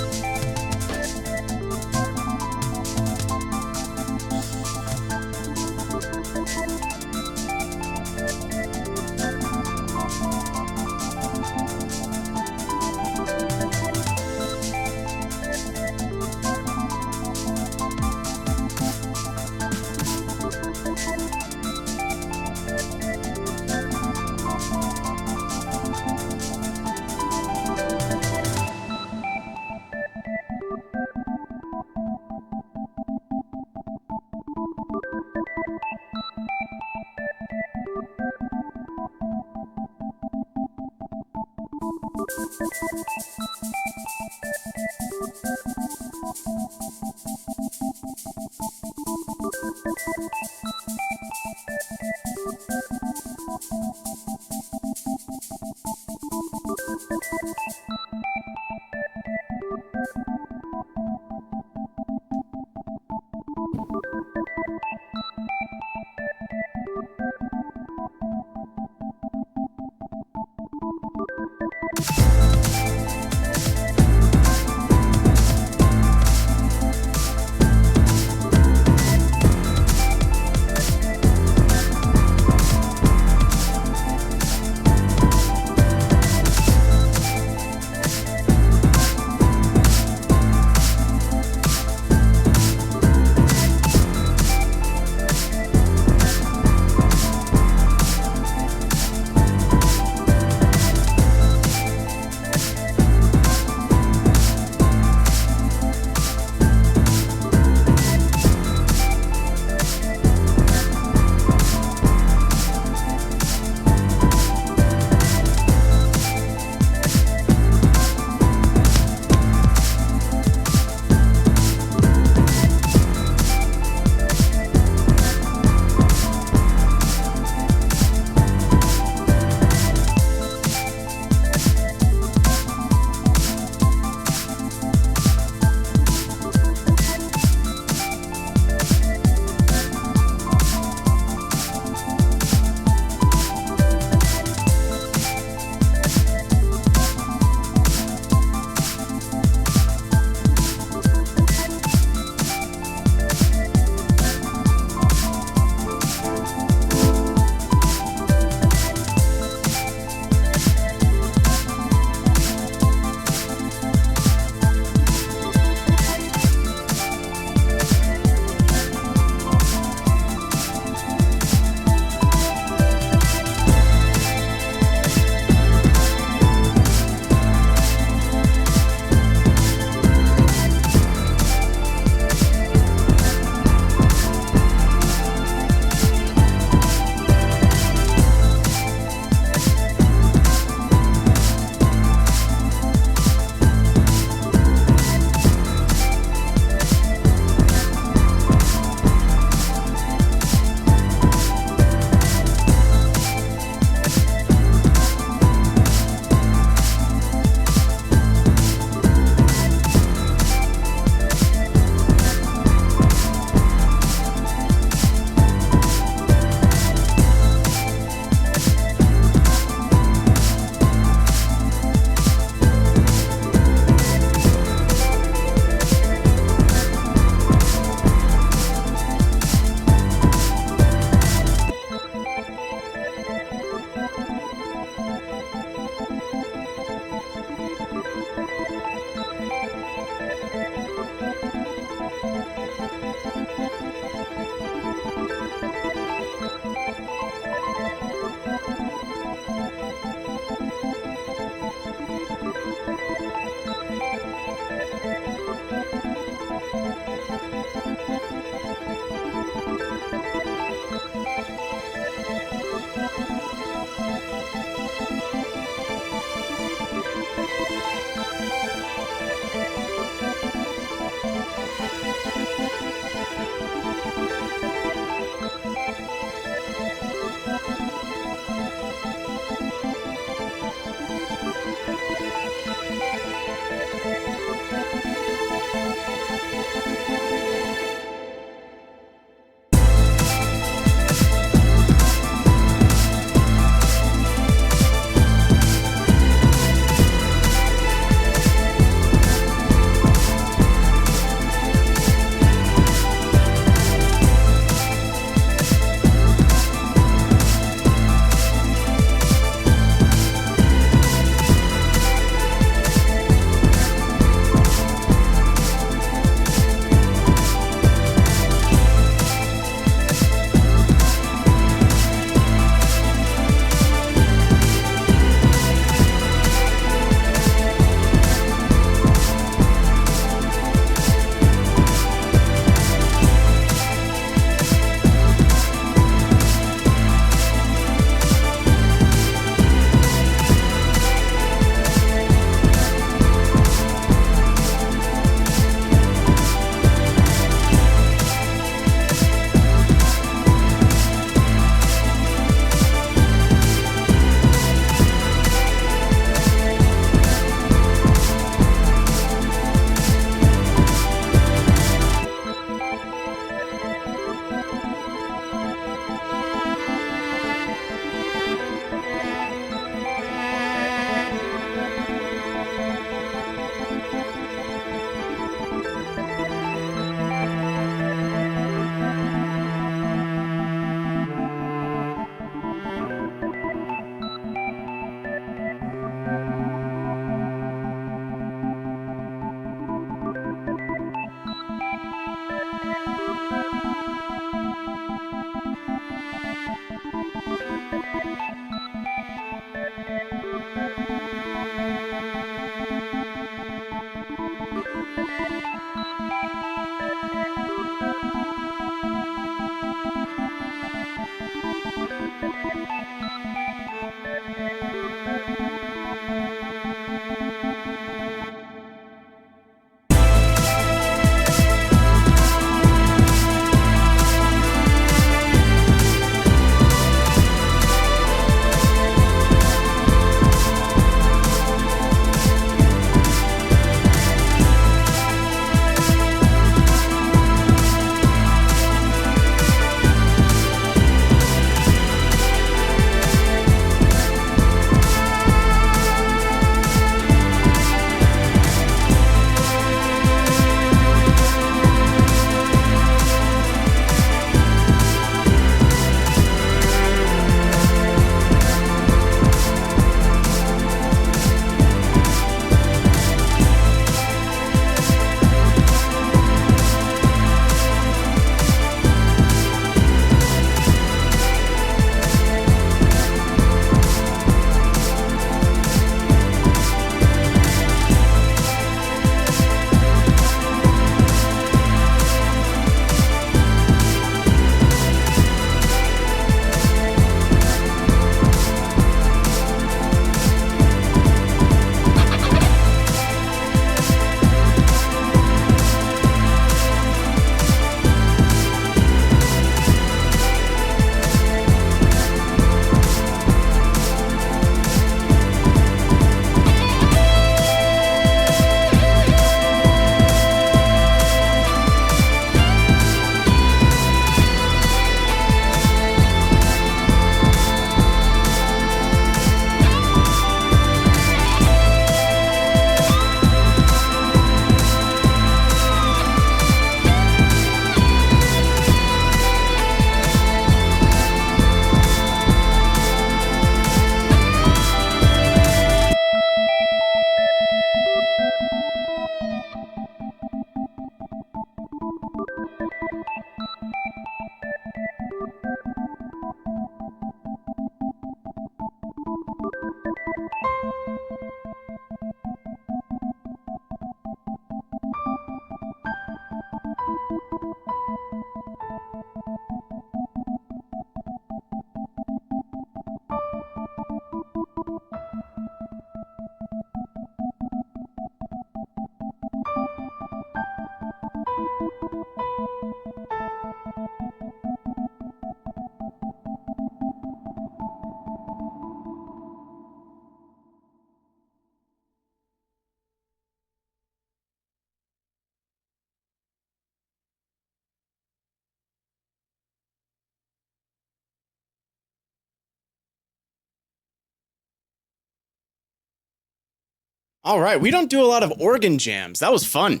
All right, we don't do a lot of organ jams. That was fun.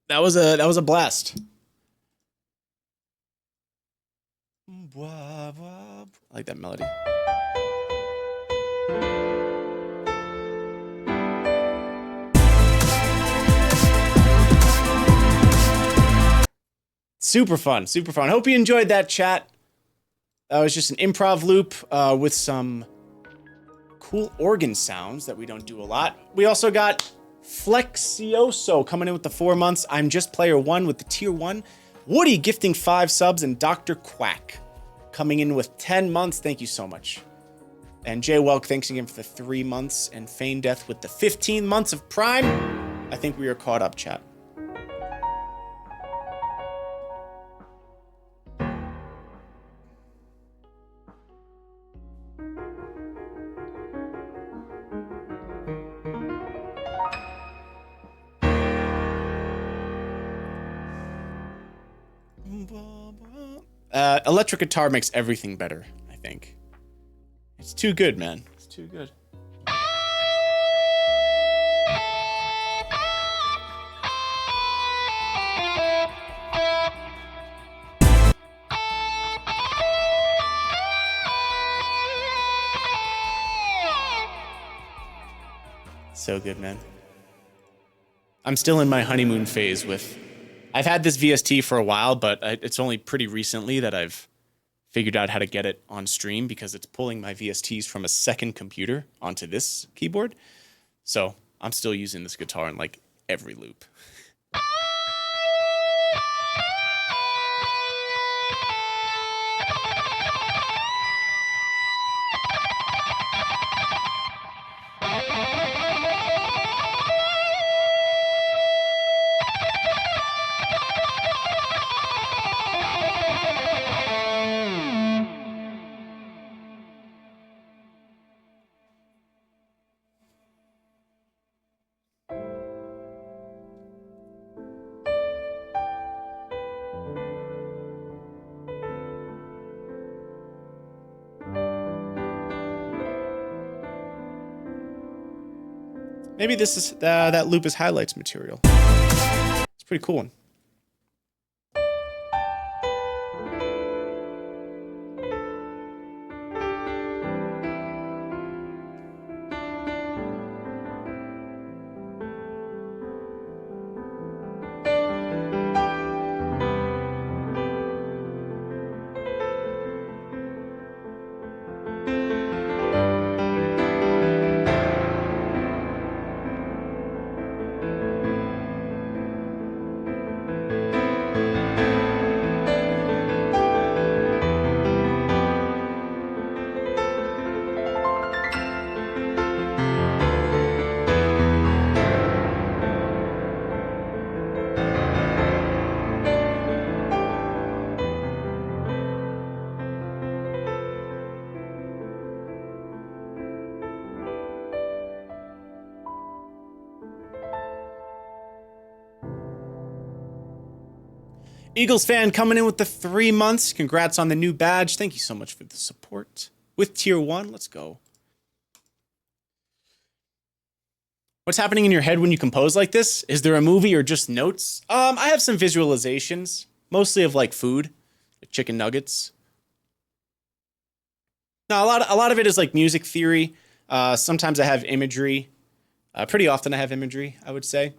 That was a blast. I like that melody. Super fun, super fun. Hope you enjoyed that, chat. That was just an improv loop with some cool organ sounds that we don't do a lot. We also got Flexioso coming in with the 4 months. I'm just player 1 with the tier 1. Woody gifting 5 subs, and Dr. Quack coming in with 10 months. Thank you so much. And Jay Welk, thanks again for the 3 months. And Feign Death with the 15 months of Prime. I think we are caught up, chat. Electric guitar makes everything better, I think. It's too good, man. It's too good. So good, man. I'm still in my honeymoon phase with... I've had this VST for a while, but it's only pretty recently that I've figured out how to get it on stream because it's pulling my VSTs from a second computer onto this keyboard. So I'm still using this guitar in like every loop. Maybe this is that loop is highlights material. It's a pretty cool one. Eagles fan coming in with the 3 months. Congrats on the new badge. Thank you so much for the support. With tier 1, let's go. What's happening in your head when you compose like this? Is there a movie or just notes? I have some visualizations, mostly of like food, like chicken nuggets. No, a lot of it is like music theory. Sometimes I have imagery. Pretty often I have imagery, I would say.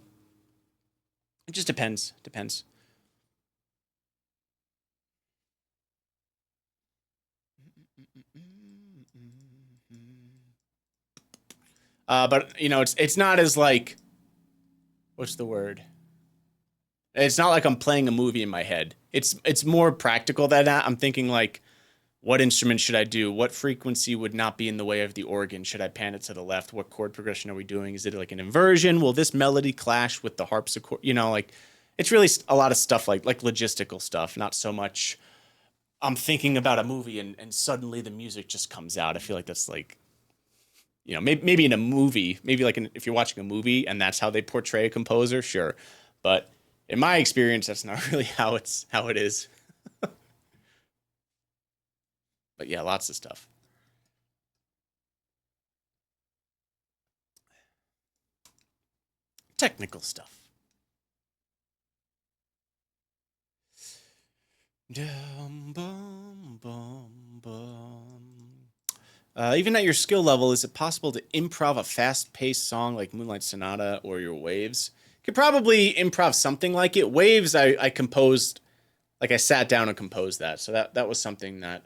It just depends. Depends. But you know, it's not as like, what's the word? It's not like I'm playing a movie in my head. It's more practical than that. I'm thinking like, what instrument should I do? What frequency would not be in the way of the organ? Should I pan it to the left? What chord progression are we doing? Is it like an inversion? Will this melody clash with the harpsichord? You know, like it's really a lot of stuff like logistical stuff, not so much I'm thinking about a movie and suddenly the music just comes out. I feel like that's like, you know, maybe in a movie, maybe like if you're watching a movie and that's how they portray a composer, sure. But in my experience, that's not really how it is. But yeah, lots of stuff. Technical stuff. Dum, bum, bum, bum. Even at your skill level, is it possible to improv a fast-paced song like Moonlight Sonata or your Waves? Could probably improv something like it. Waves, I composed, like I sat down and composed that. So that was something that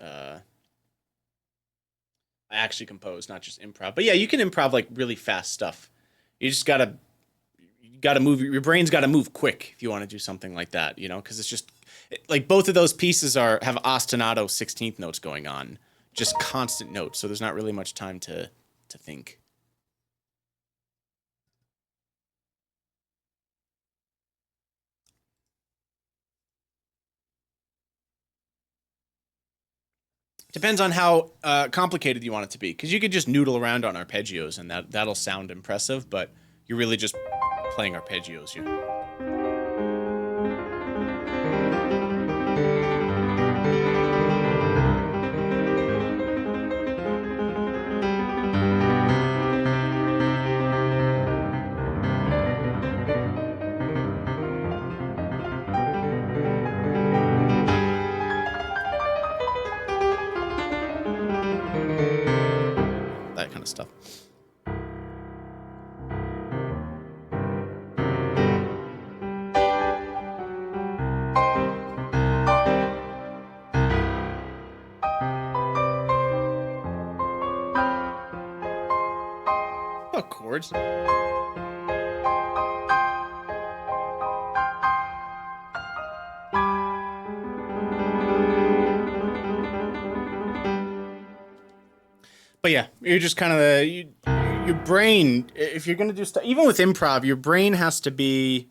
I actually composed, not just improv. But yeah, you can improv like really fast stuff. You just gotta move. Your brain's gotta move quick if you want to do something like that, you know, because it's just like both of those pieces have ostinato 16th notes going on, just constant notes. So there's not really much time to think. Depends on how complicated you want it to be, because you could just noodle around on arpeggios and that'll sound impressive, but you're really just playing arpeggios. That kind of stuff. Oh, chords. But yeah, you're just kind of your brain. If you're gonna do stuff, even with improv, your brain has to be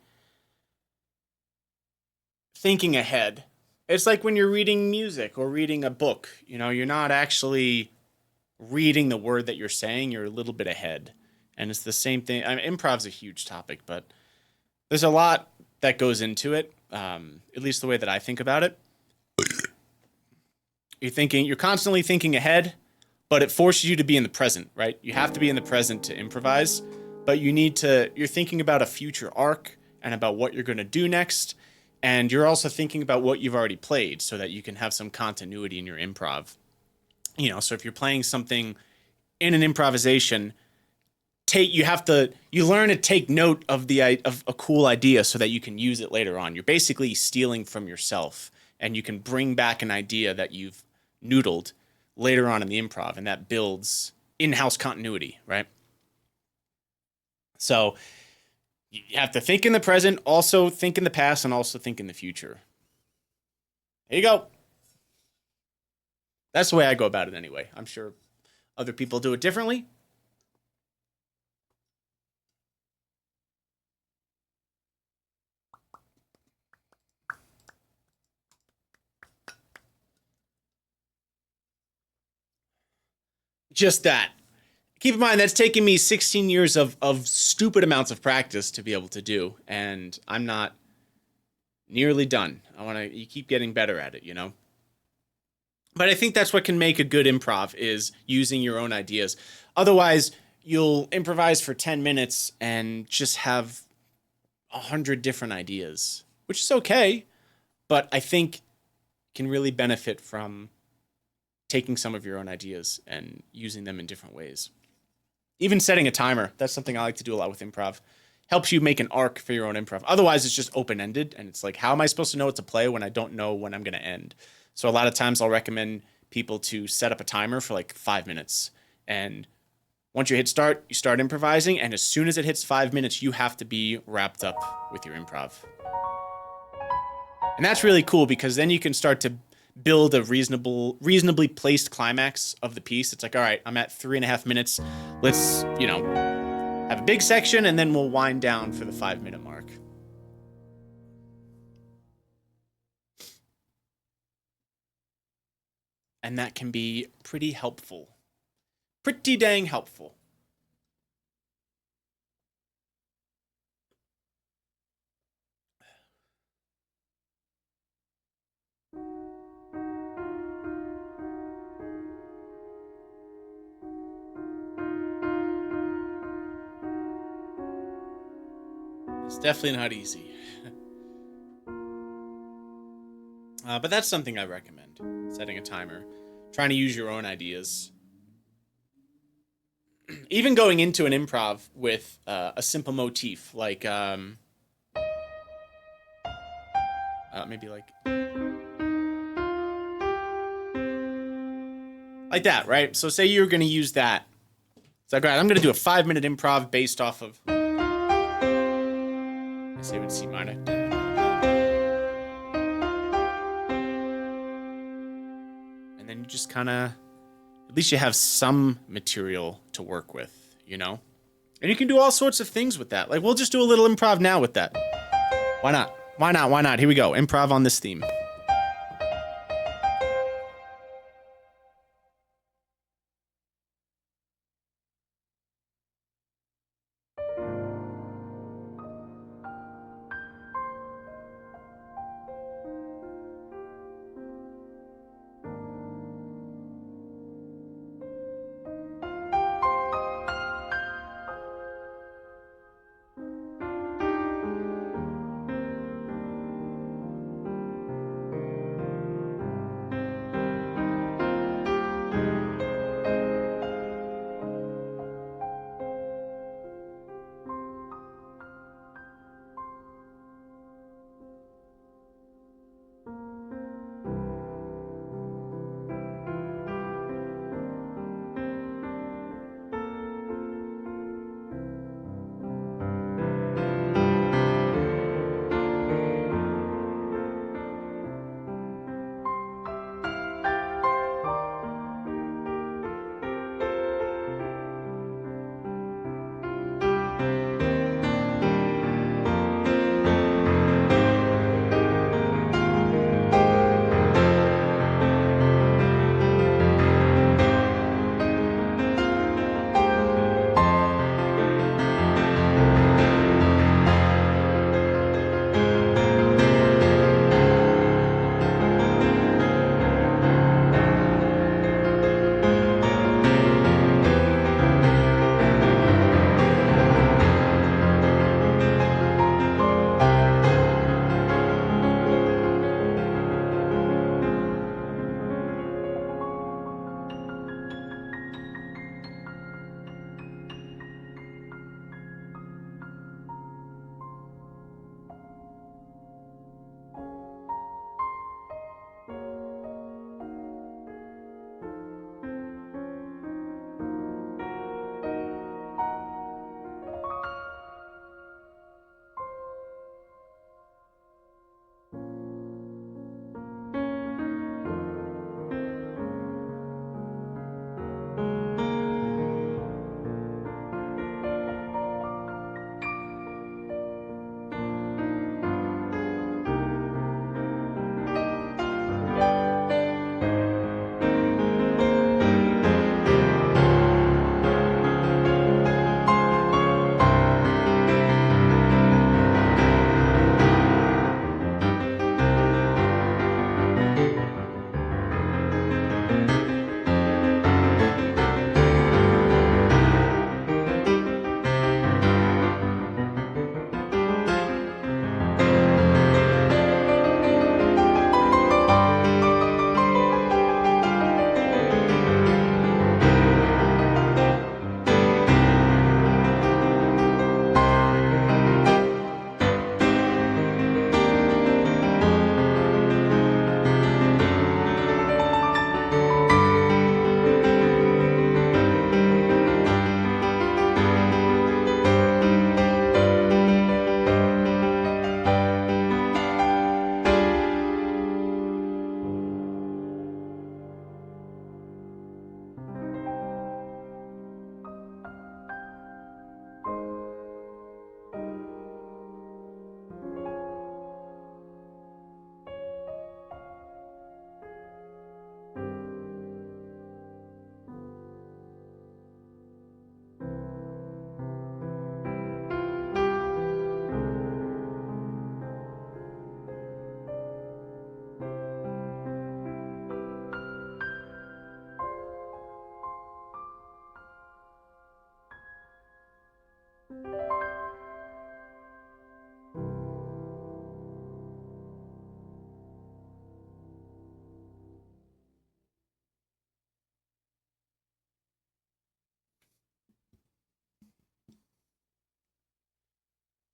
thinking ahead. It's like when you're reading music or reading a book. You know, you're not actually reading the word that you're saying. You're a little bit ahead, and it's the same thing. I mean, improv's a huge topic, but there's a lot that goes into it. At least the way that I think about it. You're constantly thinking ahead, but it forces you to be in the present, right? You have to be in the present to improvise, but you're thinking about a future arc and about what you're going to do next. And you're also thinking about what you've already played so that you can have some continuity in your improv. You know, so if you're playing something in an improvisation, you learn to take note of of a cool idea so that you can use it later on. You're basically stealing from yourself, and you can bring back an idea that you've noodled later on in the improv, and that builds in-house continuity, right? So you have to think in the present, also think in the past, and also think in the future. There you go. That's the way I go about it anyway. I'm sure other people do it differently. Just that. Keep in mind, that's taken me 16 years of stupid amounts of practice to be able to do, and I'm not nearly done. You keep getting better at it, you know? But I think that's what can make a good improv, is using your own ideas. Otherwise, you'll improvise for 10 minutes and just have 100 different ideas, which is okay, but I think can really benefit from taking some of your own ideas and using them in different ways. Even setting a timer, that's something I like to do a lot with improv. Helps you make an arc for your own improv. Otherwise, it's just open-ended, and it's like, how am I supposed to know what to play when I don't know when I'm going to end? So a lot of times I'll recommend people to set up a timer for like 5 minutes. And once you hit start, you start improvising, and as soon as it hits 5 minutes, you have to be wrapped up with your improv. And that's really cool because then you can start to build a reasonably placed climax of the piece. It's like, all right, I'm at 3.5 minutes. Let's, you know, have a big section and then we'll wind down for the 5-minute mark. And that can be pretty helpful. Pretty dang helpful. It's definitely not easy. But that's something I recommend. Setting a timer. Trying to use your own ideas. Even going into an improv with a simple motif. Like, maybe like that, right? So say you're going to use that. It's like, all right, I'm going to do a 5-minute improv based off of... I say with C minor. And then you just kind of... At least you have some material to work with, you know? And you can do all sorts of things with that. Like, we'll just do a little improv now with that. Why not? Why not? Why not? Here we go. Improv on this theme.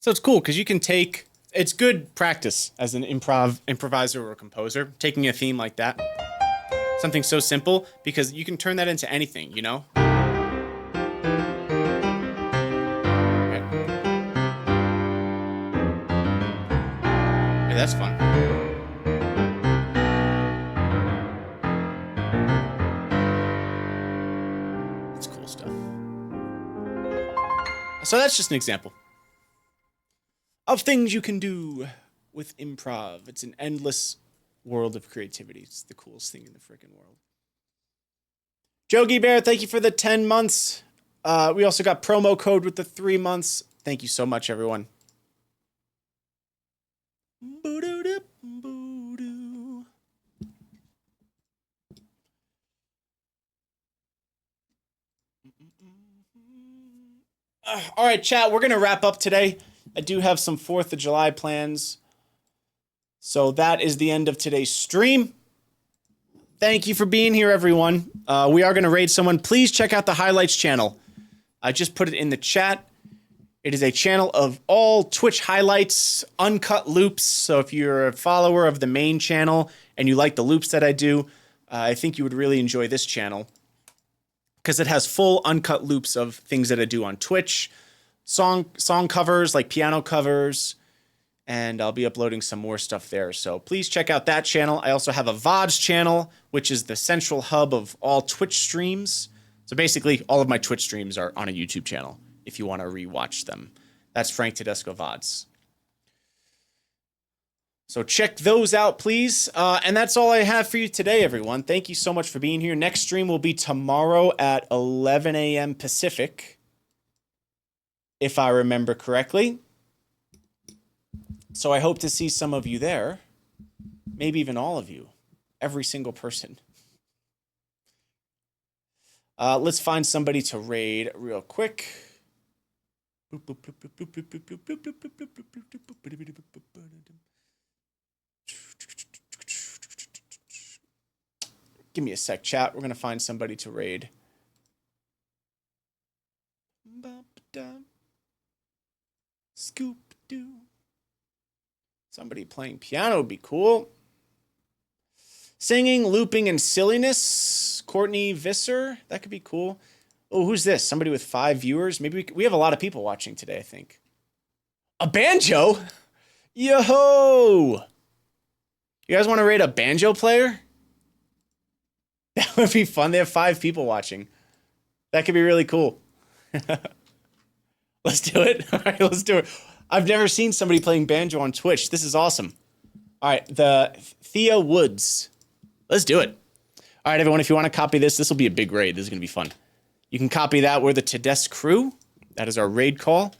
So it's cool because you can take, it's good practice as an improviser or composer, taking a theme like that. Something so simple, because you can turn that into anything, you know? Okay. Yeah, that's fun. That's cool stuff. So that's just an example of things you can do with improv. It's an endless world of creativity. It's the coolest thing in the freaking world. Jogi Bear, thank you for the 10 months. We also got promo code with the 3 months. Thank you so much, everyone. All right, chat, we're going to wrap up today. I do have some 4th of July plans. So that is the end of today's stream. Thank you for being here, everyone. We are going to raid someone. Please check out the highlights channel. I just put it in the chat. It is a channel of all Twitch highlights, uncut loops. So if you're a follower of the main channel and you like the loops that I do, I think you would really enjoy this channel because it has full uncut loops of things that I do on Twitch, song covers like piano covers, and I'll be uploading some more stuff there. So please check out that channel. I also have a VODs channel, which is the central hub of all Twitch streams. So basically, all of my Twitch streams are on a YouTube channel if you want to rewatch them. That's Frank Tedesco VODs. So check those out, please. And that's all I have for you today, everyone. Thank you so much for being here. Next stream will be tomorrow at 11 a.m. Pacific, if I remember correctly. So I hope to see some of you there. Maybe even all of you. Every single person. Let's find somebody to raid real quick. Give me a sec, chat. We're going to find somebody to raid. Scoop-doo. Somebody playing piano would be cool. Singing, looping, and silliness. Courtney Visser. That could be cool. Oh, who's this? Somebody with 5 viewers? Maybe we have a lot of people watching today, I think. A banjo? Yo-ho! You guys want to raid a banjo player? That would be fun. They have 5 people watching. That could be really cool. Let's do it. All right, let's do it. I've never seen somebody playing banjo on Twitch. This is awesome. All right, the Thea Woods. Let's do it. All right, everyone, if you want to copy this, this will be a big raid. This is going to be fun. You can copy that. We're the Tedesco crew. That is our raid call.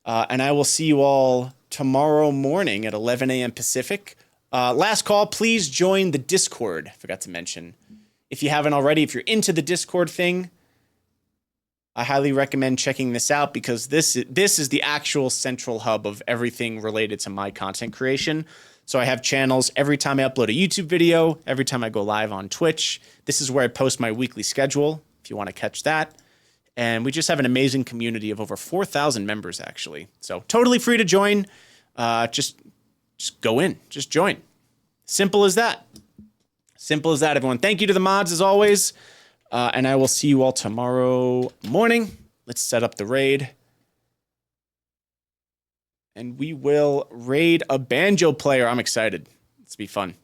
And I will see you all tomorrow morning at 11 a.m. Pacific. Last call, please join the Discord. Forgot to mention. If you haven't already, if you're into the Discord thing, I highly recommend checking this out because this is the actual central hub of everything related to my content creation. So I have channels every time I upload a YouTube video, every time I go live on Twitch. This is where I post my weekly schedule, if you want to catch that. And we just have an amazing community of over 4,000 members, actually. So totally free to join. Just go in. Just join. Simple as that. Simple as that, everyone. Thank you to the mods, as always. And I will see you all tomorrow morning. Let's set up the raid. And we will raid a banjo player. I'm excited. It's be fun.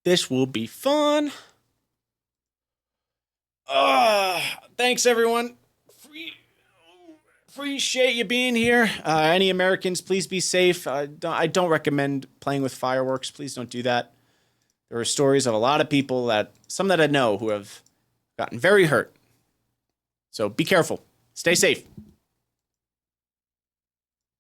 This will be fun. Thanks, everyone. Appreciate you being here. Any Americans, please be safe. I don't recommend playing with fireworks. Please don't do that. There are stories of a lot of people, some that I know, who have gotten very hurt. So be careful. Stay safe.